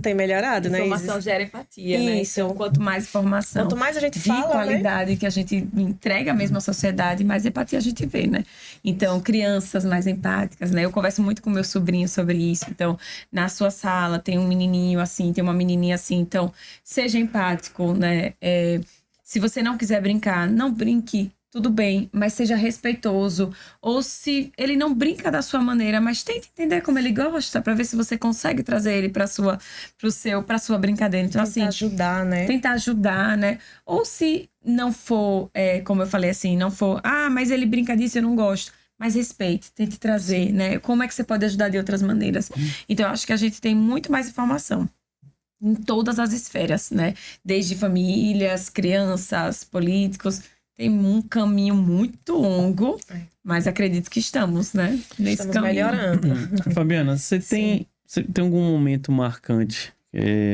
né? Informação gera empatia, né? Isso. Então, quanto mais informação, quanto mais a gente fala, de qualidade, né? Que a gente entrega mesmo à sociedade, mais empatia a gente vê, né? Então, crianças mais empáticas, né? Eu converso muito com meu sobrinho sobre isso. Então, na sua sala tem um menininho assim, tem uma menininha assim. Então, seja empático, né? Se você não quiser brincar, não brinque. Tudo bem, mas seja respeitoso. Ou se ele não brinca da sua maneira, mas tente entender como ele gosta, para ver se você consegue trazer ele para sua brincadeira. Então, tentar ajudar, né? Tentar ajudar, né? Ou se não for, como eu falei assim, não for, mas ele brinca disso, eu não gosto. Mas respeite, tente trazer, né? Como é que você pode ajudar de outras maneiras? Então, eu acho que a gente tem muito mais informação. em todas as esferas, né? Desde famílias, crianças, políticos. Tem um caminho muito longo, mas acredito que estamos, né? Nesse Estamos caminho. melhorando. Fabiana, você tem algum momento marcante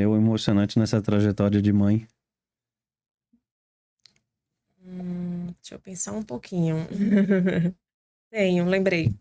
ou emocionante nessa trajetória de mãe? Deixa eu pensar um pouquinho. Lembrei.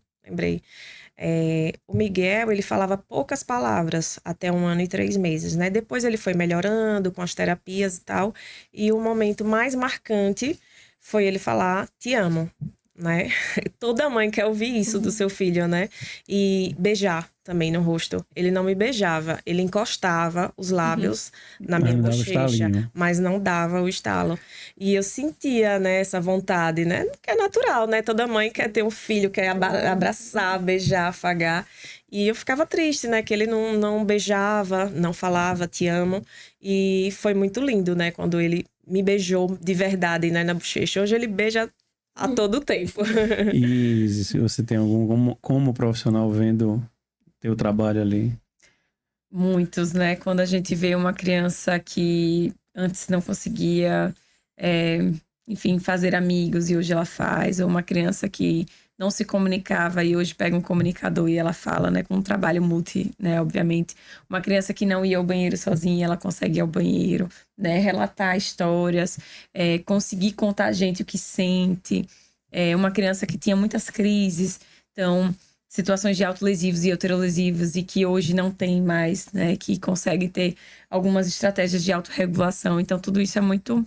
O Miguel, ele falava poucas palavras até 1 ano e 3 meses, né? Depois ele foi melhorando com as terapias e tal. E o momento mais marcante foi ele falar, te amo, né? Toda mãe quer ouvir isso do seu filho, né? E beijar também no rosto. Ele não me beijava, ele encostava os lábios na minha Mas não dava bochecha, estalinho. mas não dava o estalo. E eu sentia, né, essa vontade, né? Que é natural, né? Toda mãe quer ter um filho, quer abraçar, beijar, afagar. E eu ficava triste, né? Que ele não beijava, não falava, te amo. E foi muito lindo, né? Quando ele me beijou de verdade, né, na bochecha. Hoje ele beija a todo tempo. E se você tem algum, como profissional vendo teu trabalho ali? Muitos, né? Quando a gente vê uma criança que antes não conseguia, enfim, fazer amigos e hoje ela faz, ou uma criança que não se comunicava e hoje pega um comunicador e ela fala, né? Com um trabalho multi, né? Obviamente. Uma criança que não ia ao banheiro sozinha, ela consegue ir ao banheiro, né? Relatar histórias, conseguir contar a gente o que sente. Uma criança que tinha muitas crises, então situações de autolesivos e heterolesivos e que hoje não tem mais, né? Que consegue ter algumas estratégias de autorregulação. Então, tudo isso é muito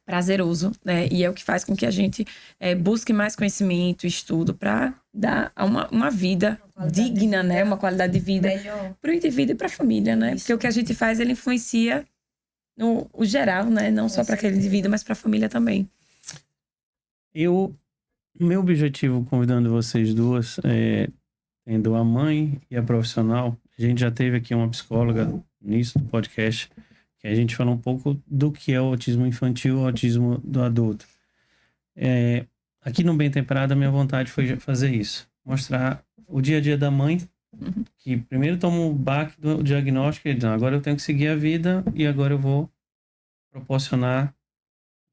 prazeroso, né? E é o que faz com que a gente busque mais conhecimento, estudo, para dar uma vida digna, né? Uma qualidade de vida para o indivíduo e para a família, né? Porque o que a gente faz, ele influencia o geral, né? Não só para aquele indivíduo, mas para a família também. Meu objetivo convidando vocês duas tendo a mãe e a profissional, a gente já teve aqui uma psicóloga nisso do podcast, que a gente falou um pouco do que é o autismo infantil e o autismo do adulto. Aqui no Bem Temperado, a minha vontade foi fazer isso. Mostrar o dia a dia da mãe, que primeiro toma o baque do diagnóstico e diz, agora eu tenho que seguir a vida e agora eu vou proporcionar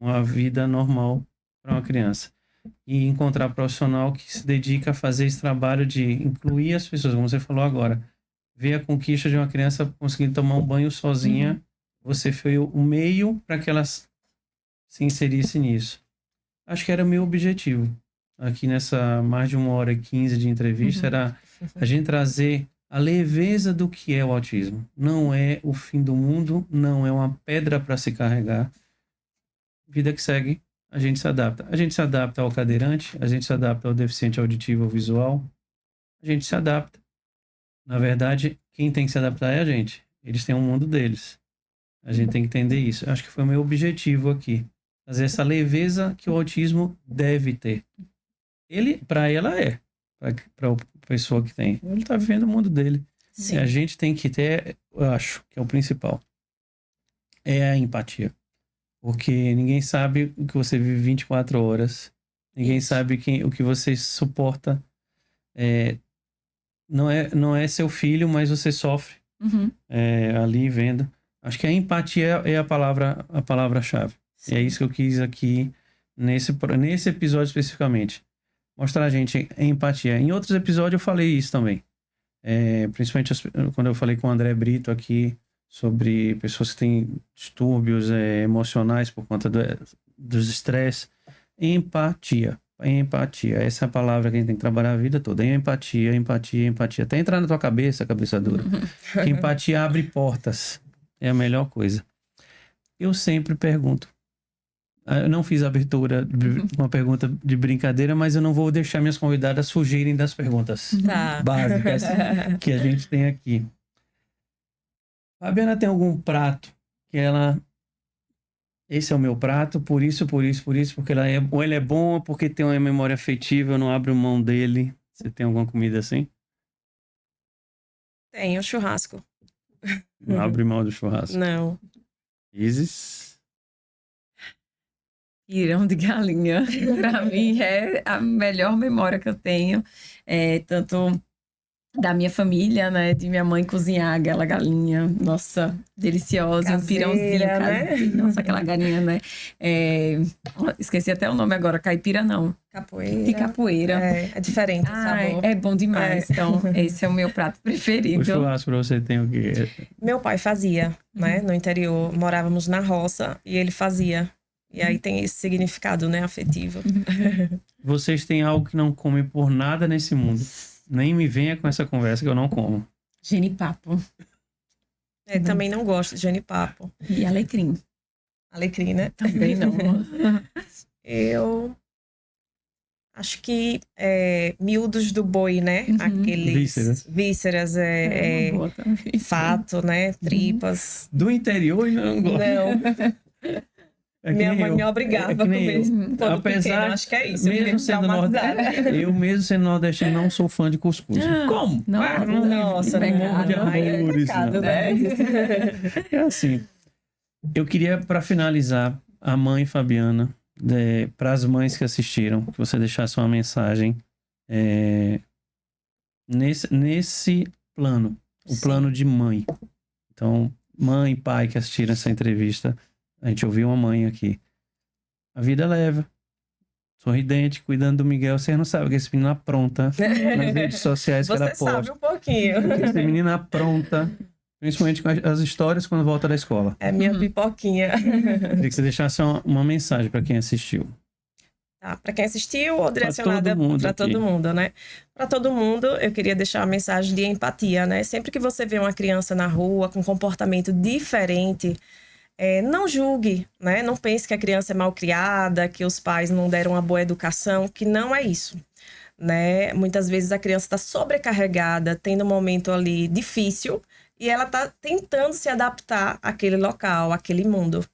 uma vida normal para uma criança. E encontrar profissional que se dedica a fazer esse trabalho de incluir as pessoas, como você falou agora. Ver a conquista de uma criança conseguindo tomar um banho sozinha. Você foi o meio para que ela se inserisse nisso. Acho que era meu objetivo. Aqui nessa mais de 1h15 de entrevista, era a gente trazer a leveza do que é o autismo. Não é o fim do mundo, não é uma pedra para se carregar. Vida que segue, a gente se adapta. A gente se adapta ao cadeirante, a gente se adapta ao deficiente auditivo ou visual. A gente se adapta. Na verdade, quem tem que se adaptar é a gente. Eles têm um mundo deles. A gente tem que entender isso. Acho que foi o meu objetivo aqui. Fazer essa leveza que o autismo deve ter. Para ela para a pessoa que tem. Ele está vivendo o mundo dele. Sim. E a gente tem que ter, eu acho, que é o principal. É a empatia. Porque ninguém sabe o que você vive 24 horas. Ninguém sabe o que você suporta. Não é seu filho, mas você sofre ali vendo. Acho que a empatia é a palavra-chave. E é isso que eu quis aqui nesse episódio especificamente. Mostrar a gente a empatia. Em outros episódios eu falei isso também. Principalmente quando eu falei com o André Brito aqui sobre pessoas que têm distúrbios emocionais por conta dos estresse. Empatia. Essa é a palavra que a gente tem que trabalhar a vida toda. Empatia. Até entrar na tua cabeça dura. Que empatia abre portas. É a melhor coisa. Eu sempre pergunto. Eu não fiz a abertura uma pergunta de brincadeira, mas eu não vou deixar minhas convidadas fugirem das perguntas básicas que a gente tem aqui. Fabiana tem algum prato que esse é o meu prato, por isso, porque ou ele é bom, ou porque tem uma memória afetiva, eu não abro mão dele. Você tem alguma comida assim? Tem o churrasco. Não abre mão do churrasco. Não. Isis? Pirão de galinha, para mim, é a melhor memória que eu tenho. Tanto da minha família, né? De minha mãe cozinhar aquela galinha, nossa, deliciosa, um Caseira, pirãozinho né? caseiro. Nossa, aquela galinha, né? Esqueci até o nome agora, caipira não. Capoeira. De capoeira. É diferente o sabor. É bom demais. Então, esse é o meu prato preferido. O churrasco pra você tem o quê? Meu pai fazia, né? No interior, morávamos na roça e ele fazia. E aí tem esse significado, né? Afetivo. Vocês têm algo que não comem por nada nesse mundo. Nem me venha com essa conversa que eu não como. Genipapo Também não gosto de genipapo. e alecrim. Alecrim, né? Também não. Eu acho que miúdos do boi, né? Aqueles vísceras, Uma boa também. fato, né? Tripas. Do interior e não gosto. Não, É que minha nem mãe eu. me obrigava É a que nem comer eu. quando Apesar, pequena. Acho que é isso. eu fiquei mesmo sendo traumatizada. eu mesmo sendo nordestino não sou fã de cuscuz. Como? Não, Nossa, não morro de aí é amores, pecado, não. né? É assim. Eu queria, para finalizar, a mãe Fabiana, para as mães que assistiram, que você deixasse uma mensagem nesse plano, o Sim. plano de mãe. Então, mãe e pai que assistiram essa entrevista, a gente ouviu uma mãe aqui. A vida leva. Sorridente, cuidando do Miguel. Vocês não sabem que esse menino apronta nas redes sociais que ela Você sabe posta. um pouquinho. Esse menino apronta, principalmente com as histórias quando volta da escola. É minha pipoquinha. Queria que você deixasse uma mensagem para quem assistiu. Tá, para quem assistiu ou direcionada para todo mundo, né? Para todo mundo, eu queria deixar uma mensagem de empatia, né? Sempre que você vê uma criança na rua com comportamento diferente, não julgue, né? Não pense que a criança é mal criada, que os pais não deram uma boa educação, que não é isso, né? Muitas vezes a criança está sobrecarregada, tendo um momento ali difícil e ela está tentando se adaptar àquele local, àquele mundo.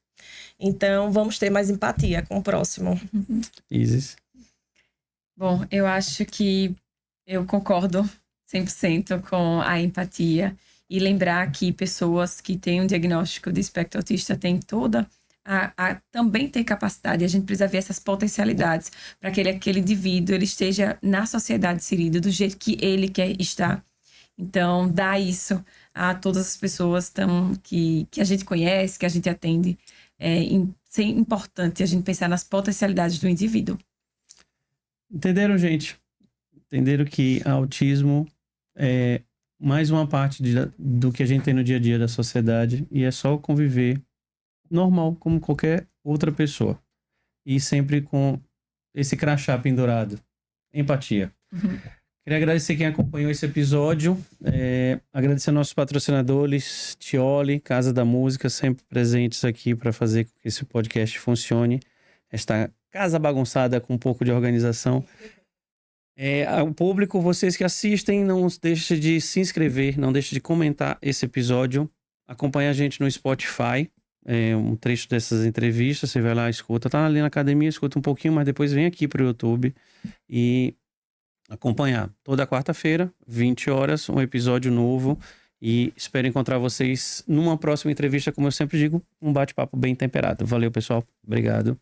Então, vamos ter mais empatia com o próximo. Isis. Bom, eu acho que eu concordo 100% com a empatia e lembrar que pessoas que têm um diagnóstico de espectro autista têm toda a também ter capacidade. A gente precisa ver essas potencialidades para que aquele indivíduo ele esteja na sociedade inserido do jeito que ele quer estar. Então, dá isso a todas as pessoas que a gente conhece, que a gente atende. É importante a gente pensar nas potencialidades do indivíduo. Entenderam, gente? Entenderam que autismo é mais uma parte do que a gente tem no dia a dia da sociedade e é só conviver normal, como qualquer outra pessoa. E sempre com esse crachá pendurado. Empatia. Queria agradecer quem acompanhou esse episódio. Agradecer aos nossos patrocinadores, Tioli, Casa da Música, sempre presentes aqui para fazer com que esse podcast funcione. Esta casa bagunçada com um pouco de organização. Ao público, vocês que assistem, não deixe de se inscrever, não deixe de comentar esse episódio. Acompanhe a gente no Spotify. Um trecho dessas entrevistas, você vai lá, escuta. Tá ali na academia, escuta um pouquinho, mas depois vem aqui pro YouTube e acompanhar. Toda quarta-feira, 20 horas, um episódio novo. E espero encontrar vocês numa próxima entrevista, como eu sempre digo, um bate-papo bem temperado. Valeu, pessoal. Obrigado.